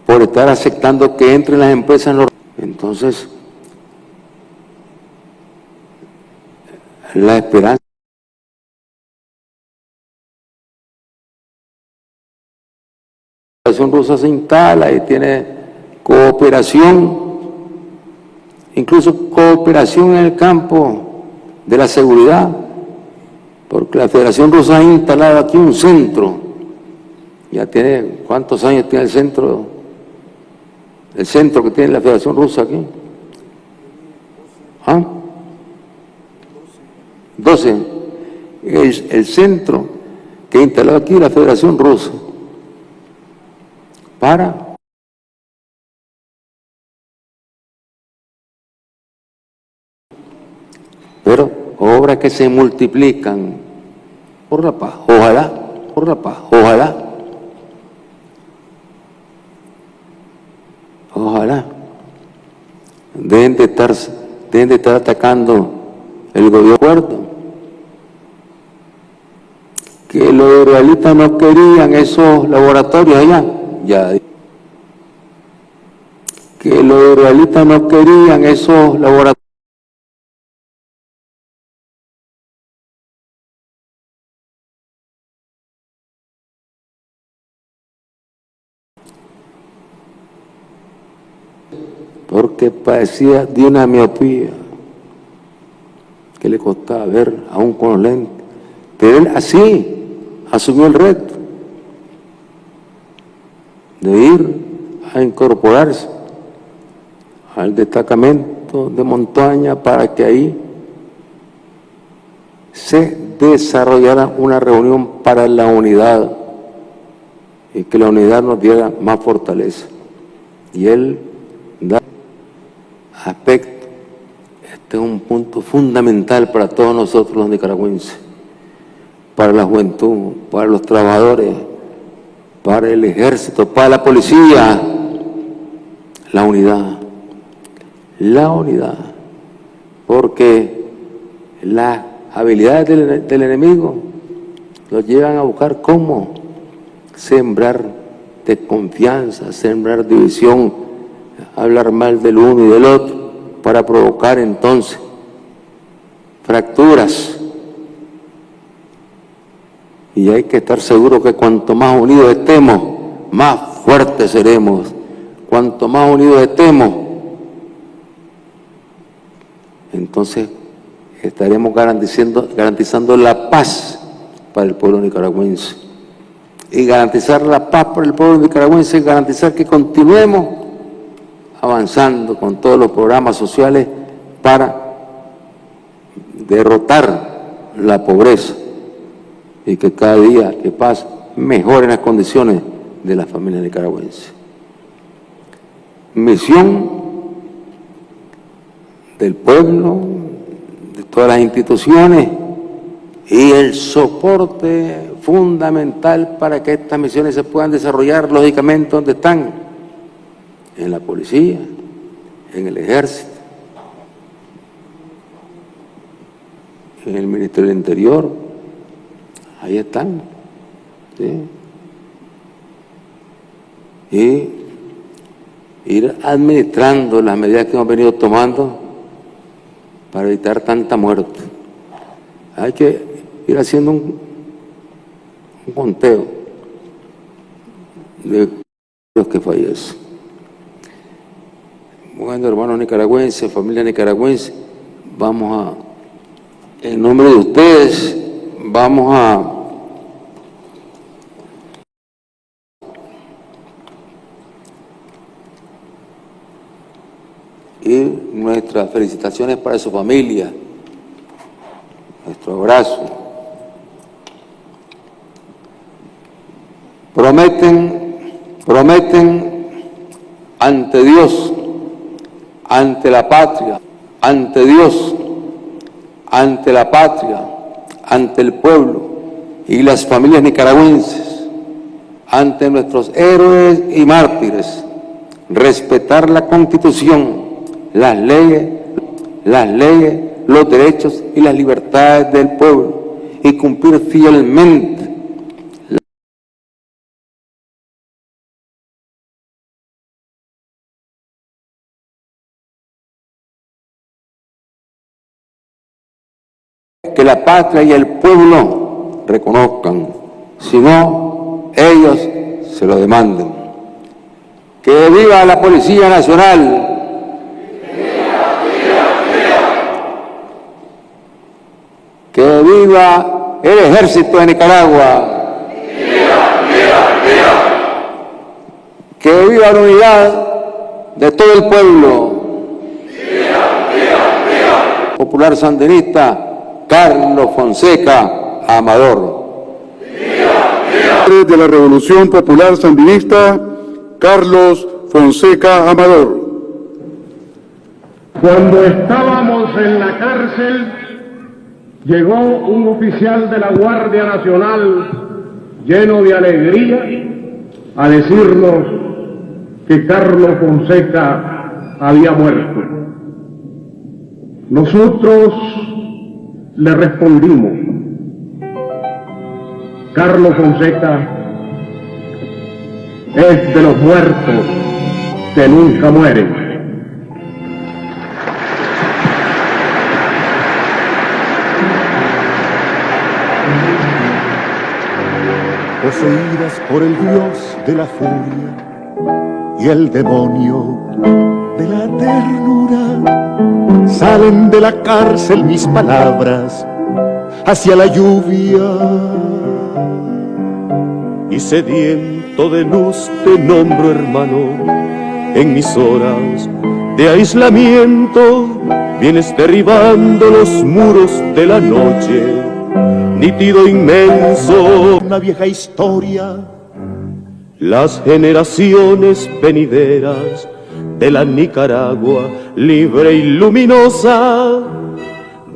por estar aceptando que entren las empresas normales. Entonces, la esperanza la Federación Rusa se instala y tiene cooperación, incluso cooperación en el campo de la seguridad, porque la Federación Rusa ha instalado aquí un centro. Ya tiene, ¿cuántos años tiene el centro? El centro que tiene la Federación Rusa aquí. ¿Ah? 12. El centro que instaló aquí la Federación Rusa para pero obras que se multiplican por la paz, ojalá, por la paz, ojalá deben de estar atacando el gobierno. Que los israelitas no querían esos laboratorios allá, que los israelitas no querían esos laboratorios. Porque padecía de una miopía que le costaba ver aún con los lentes. Pero él así asumió el reto de ir a incorporarse al destacamento de montaña para que ahí se desarrollara una reunión para la unidad y que la unidad nos diera más fortaleza. Y él da aspecto. Este es un punto fundamental para todos nosotros los nicaragüenses, para la juventud, para los trabajadores, para el ejército, para la policía, la unidad, porque las habilidades del enemigo los llevan a buscar cómo sembrar desconfianza, sembrar división, hablar mal del uno y del otro, para provocar entonces fracturas. Y hay que estar seguro que cuanto más unidos estemos, más fuertes seremos. Cuanto más unidos estemos, entonces estaremos garantizando la paz para el pueblo nicaragüense. y garantizar la paz para el pueblo nicaragüense, garantizar que continuemos avanzando con todos los programas sociales para derrotar la pobreza y que cada día que pasa mejoren las condiciones de las familias nicaragüenses. Misión del pueblo, de todas las instituciones y el soporte fundamental para que estas misiones se puedan desarrollar lógicamente donde están, en la policía, en el ejército, en el Ministerio del Interior, ahí están, ¿sí? Y ir administrando las medidas que hemos venido tomando para evitar tanta muerte. Hay que ir haciendo un conteo de los que fallecen. Bueno, hermanos nicaragüenses, familia nicaragüense, vamos a, en nombre de ustedes, vamos a y nuestras felicitaciones para su familia, nuestro abrazo. Prometen ante Dios, ante la patria, ante Dios, ante la patria, ante el pueblo y las familias nicaragüenses, ante nuestros héroes y mártires, respetar la Constitución, las leyes, los derechos y las libertades del pueblo y cumplir fielmente que la patria y el pueblo reconozcan, si no, ellos se lo demanden. ¡Que viva la Policía Nacional! ¡Que viva el Ejército de Nicaragua! ¡Que viva la unidad de todo el pueblo! Popular sandinista Carlos Fonseca Amador. De la Revolución Popular Sandinista, Carlos Fonseca Amador. Cuando estábamos en la cárcel, llegó un oficial de la Guardia Nacional lleno de alegría a decirnos que Carlos Fonseca había muerto. Nosotros le respondimos: Carlos Fonseca es de los muertos que nunca mueren. Poseídas por el dios de la furia y el demonio de la ternura, salen de la cárcel mis palabras hacia la lluvia. Y sediento de luz te nombro, hermano, en mis horas de aislamiento. Vienes derribando los muros de la noche, nítido inmenso. Una vieja historia. Las generaciones venideras de la Nicaragua libre y luminosa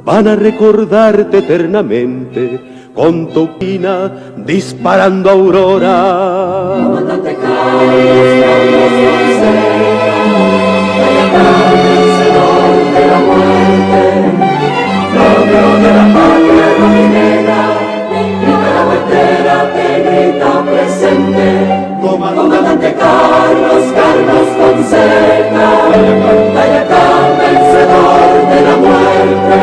van a recordarte eternamente con tu pina disparando aurora. Comandante Carlos Fonseca, Cayetano, vencedor de la muerte, novio de la patria rojinegra, Nicaragua entera te grita presente. Comandante Carlos Fonseca, Cayetano, vencedor de la muerte,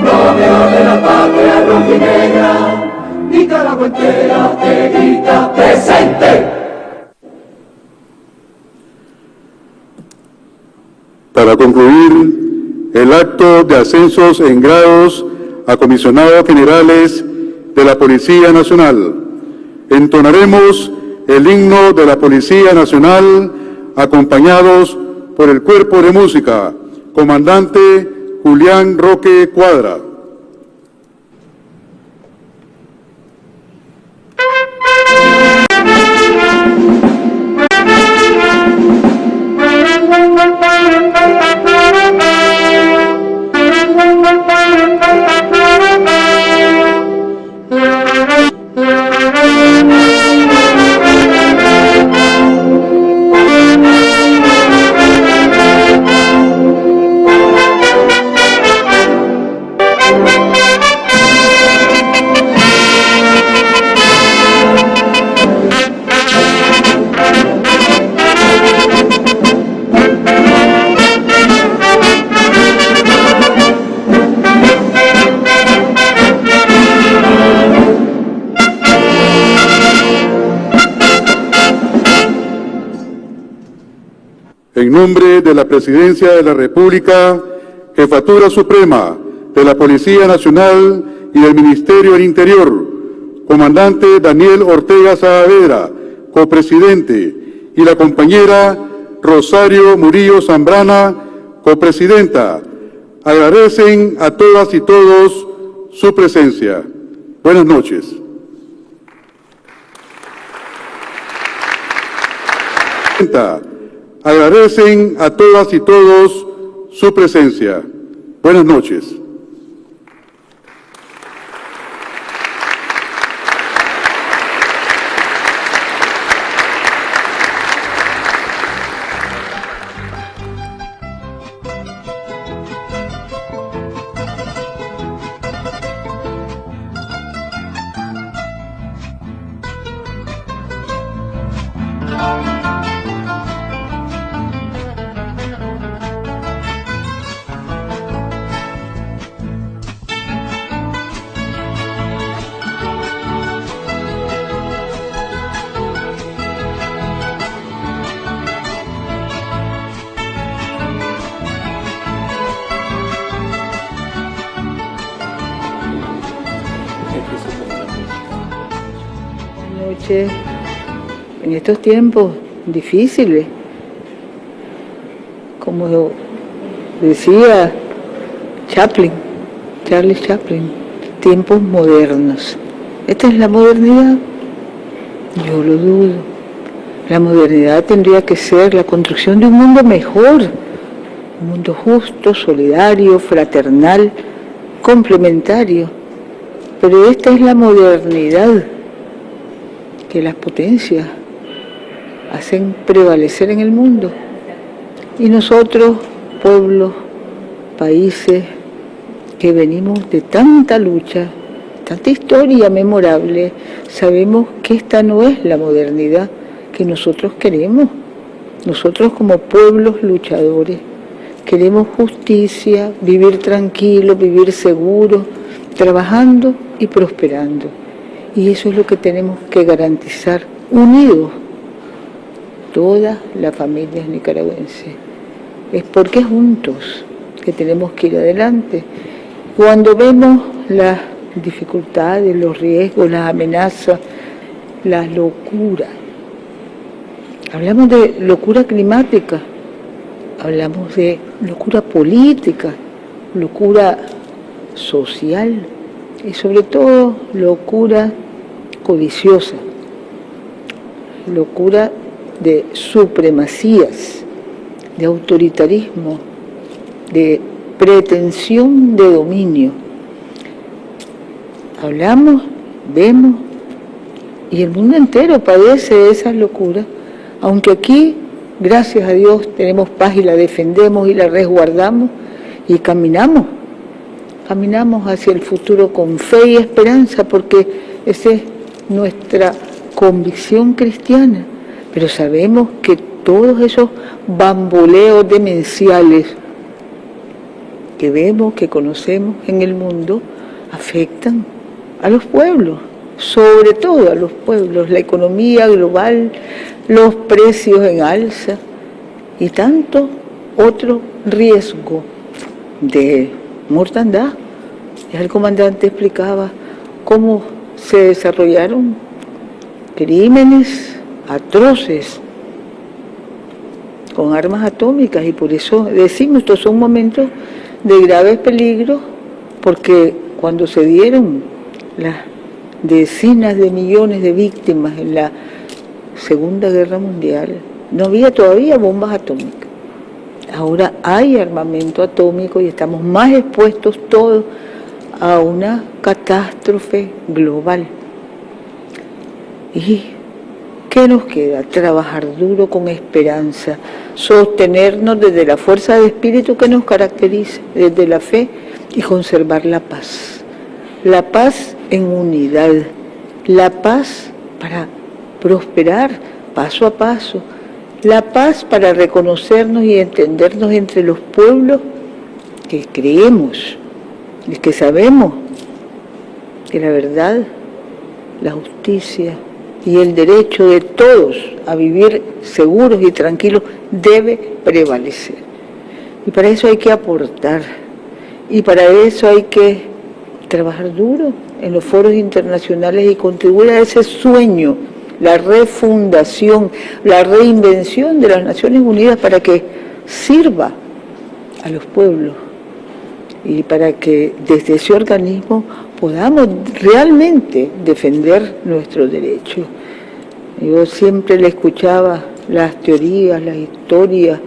novio de la patria rojinegra, Nicaragua entera te grita presente. Para concluir el acto de ascensos en grados a comisionados generales de la Policía Nacional, entonaremos el himno de la Policía Nacional, acompañados por el Cuerpo de Música, comandante Julián Roque Cuadra. En nombre de la Presidencia de la República, Jefatura Suprema de la Policía Nacional y del Ministerio del Interior, comandante Daniel Ortega Saavedra, copresidente, y la compañera Rosario Murillo Zambrana, copresidenta, agradecen a todas y todos su presencia. Buenas noches. Agradecen a todas y todos su presencia. Buenas noches. En estos tiempos difíciles, como decía Charles Chaplin, tiempos modernos. ¿Esta es la modernidad? Yo lo dudo. La modernidad tendría que ser la construcción de un mundo mejor, un mundo justo, solidario, fraternal, complementario. Pero esta es la modernidad que las potencias hacen prevalecer en el mundo. Y nosotros, pueblos, países que venimos de tanta lucha, tanta historia memorable, sabemos que esta no es la modernidad que nosotros queremos. Nosotros como pueblos luchadores queremos justicia, vivir tranquilos, vivir seguros, trabajando y prosperando. Y eso es lo que tenemos que garantizar, unidos, todas las familias nicaragüenses. Es porque juntos que tenemos que ir adelante. Cuando vemos las dificultades, los riesgos, las amenazas, la locura, hablamos de locura climática, hablamos de locura política, locura social y sobre todo locura codiciosa, locura de supremacías, de autoritarismo, de pretensión de dominio. Hablamos, vemos, y el mundo entero padece esas locuras, aunque aquí, gracias a Dios, tenemos paz y la defendemos y la resguardamos y caminamos hacia el futuro con fe y esperanza, porque esa es nuestra convicción cristiana. Pero sabemos que todos esos bamboleos demenciales que vemos, que conocemos en el mundo, afectan a los pueblos, sobre todo a los pueblos, la economía global, los precios en alza y tanto otro riesgo de mortandad. Ya el comandante explicaba cómo se desarrollaron crímenes atroces con armas atómicas, y por eso decimos, estos son momentos de graves peligros, porque cuando se dieron las decenas de millones de víctimas en la Segunda Guerra Mundial, no había todavía bombas atómicas. Ahora hay armamento atómico y estamos más expuestos todos a una catástrofe global. ¿Y qué nos queda? Trabajar duro con esperanza, sostenernos desde la fuerza de espíritu que nos caracteriza, desde la fe, y conservar la paz. La paz en unidad, la paz para prosperar paso a paso, la paz para reconocernos y entendernos entre los pueblos que creemos y que sabemos que la verdad, la justicia y el derecho de todos a vivir seguros y tranquilos debe prevalecer. Y para eso hay que aportar, y para eso hay que trabajar duro en los foros internacionales y contribuir a ese sueño, la refundación, la reinvención de las Naciones Unidas para que sirva a los pueblos y para que desde ese organismo podamos realmente defender nuestros derechos. Yo siempre le escuchaba las teorías, las historias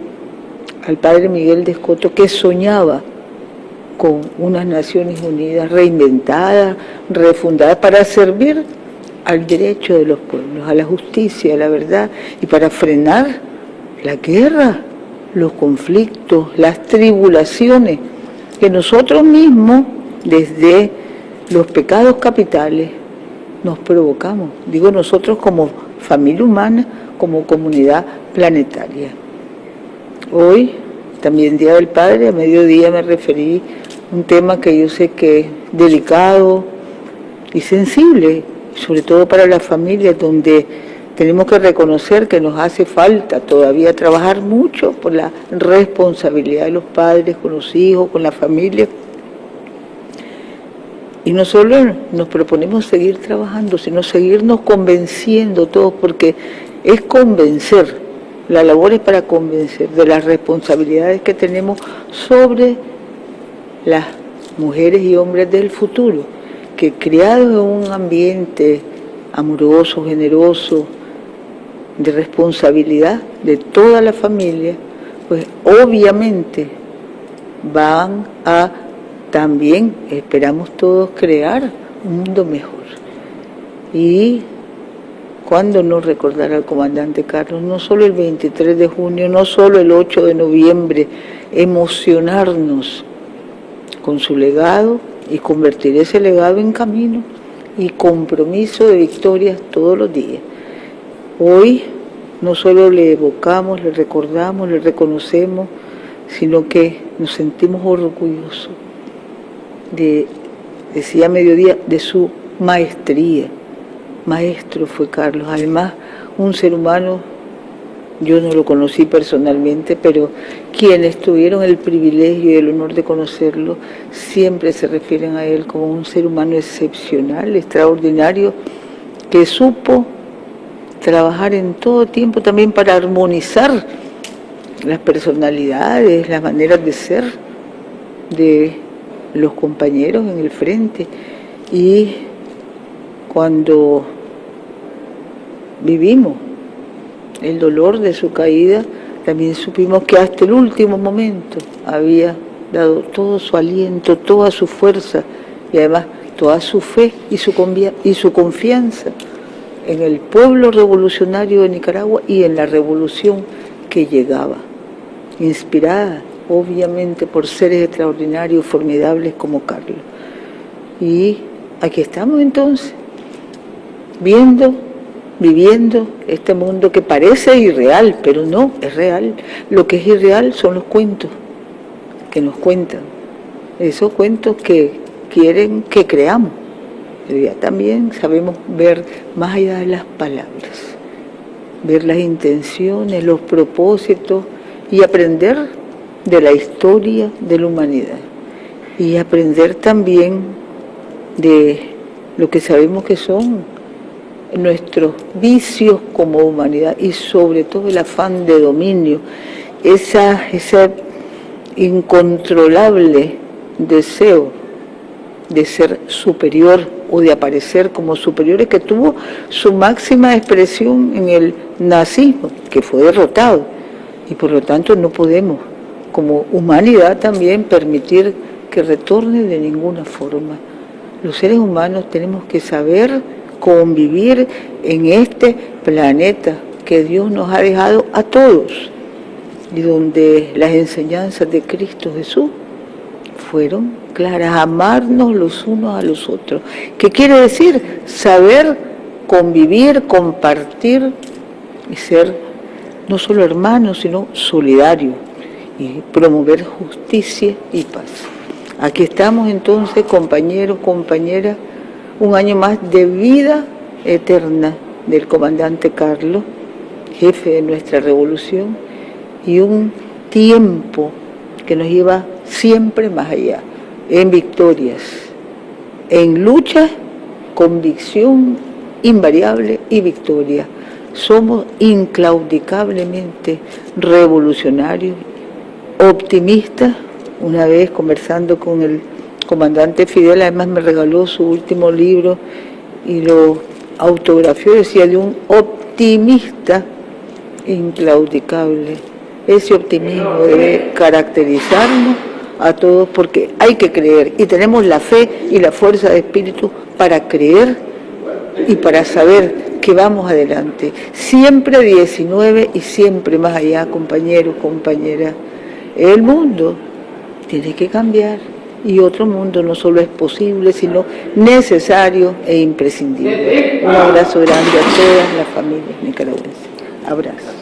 al padre Miguel de Escoto, que soñaba con unas Naciones Unidas reinventadas, refundadas, para servir al derecho de los pueblos, a la justicia, a la verdad, y para frenar la guerra, los conflictos, las tribulaciones que nosotros mismos, desde los pecados capitales, nos provocamos. Digo nosotros como familia humana, como comunidad planetaria. Hoy, también Día del Padre, a mediodía me referí a un tema que yo sé que es delicado y sensible, sobre todo para las familias, donde tenemos que reconocer que nos hace falta todavía trabajar mucho por la responsabilidad de los padres con los hijos, con la familia. Y no solo nos proponemos seguir trabajando, sino seguirnos convenciendo todos, porque es convencer, la labor es para convencer de las responsabilidades que tenemos sobre las mujeres y hombres del futuro, que criados en un ambiente amoroso, generoso, de responsabilidad de toda la familia, pues obviamente van a también, esperamos todos, crear un mundo mejor. Y cuando no recordar al comandante Carlos, no solo el 23 de junio, no solo el 8 de noviembre, emocionarnos con su legado y convertir ese legado en camino y compromiso de victorias todos los días. Hoy no solo le evocamos, le recordamos, le reconocemos, sino que nos sentimos orgullosos decía a mediodía, de su maestría. Maestro fue Carlos, además un ser humano, yo no lo conocí personalmente, pero quienes tuvieron el privilegio y el honor de conocerlo, siempre se refieren a él como un ser humano excepcional, extraordinario, que supo trabajar en todo tiempo también para armonizar las personalidades, las maneras de ser de los compañeros en el frente. Y cuando vivimos el dolor de su caída, también supimos que hasta el último momento había dado todo su aliento, toda su fuerza y además toda su fe y su confianza en el pueblo revolucionario de Nicaragua y en la revolución que llegaba, inspirada obviamente por seres extraordinarios, formidables como Carlos. Y aquí estamos entonces, viviendo este mundo que parece irreal, pero no, es real. Lo que es irreal son los cuentos que nos cuentan, esos cuentos que quieren que creamos. Pero ya también sabemos ver más allá de las palabras, ver las intenciones, los propósitos y aprender de la historia de la humanidad. Y aprender también de lo que sabemos que son nuestros vicios como humanidad y sobre todo el afán de dominio, ese incontrolable deseo de ser superior o de aparecer como superiores, que tuvo su máxima expresión en el nazismo, que fue derrotado, y por lo tanto no podemos, como humanidad también, permitir que retorne de ninguna forma. Los seres humanos tenemos que saber convivir en este planeta que Dios nos ha dejado a todos, y donde las enseñanzas de Cristo Jesús fueron claras: amarnos los unos a los otros. ¿Qué quiere decir? Saber convivir, compartir y ser no solo hermanos, sino solidarios, y promover justicia y paz. Aquí estamos entonces, compañeros, compañeras, un año más de vida eterna del comandante Carlos, jefe de nuestra revolución, y un tiempo que nos lleva siempre más allá, en victorias, en lucha, convicción invariable y victoria. Somos inclaudicablemente revolucionarios, optimistas. Una vez conversando con el comandante Fidel, además me regaló su último libro y lo autografió, decía, de un optimista inclaudicable. Ese optimismo debe caracterizarnos a todos, porque hay que creer, y tenemos la fe y la fuerza de espíritu para creer y para saber que vamos adelante. Siempre 19 y siempre más allá, compañeros, compañeras. El mundo tiene que cambiar, y otro mundo no solo es posible, sino necesario e imprescindible. Un abrazo grande a todas las familias nicaragüenses. Abrazo.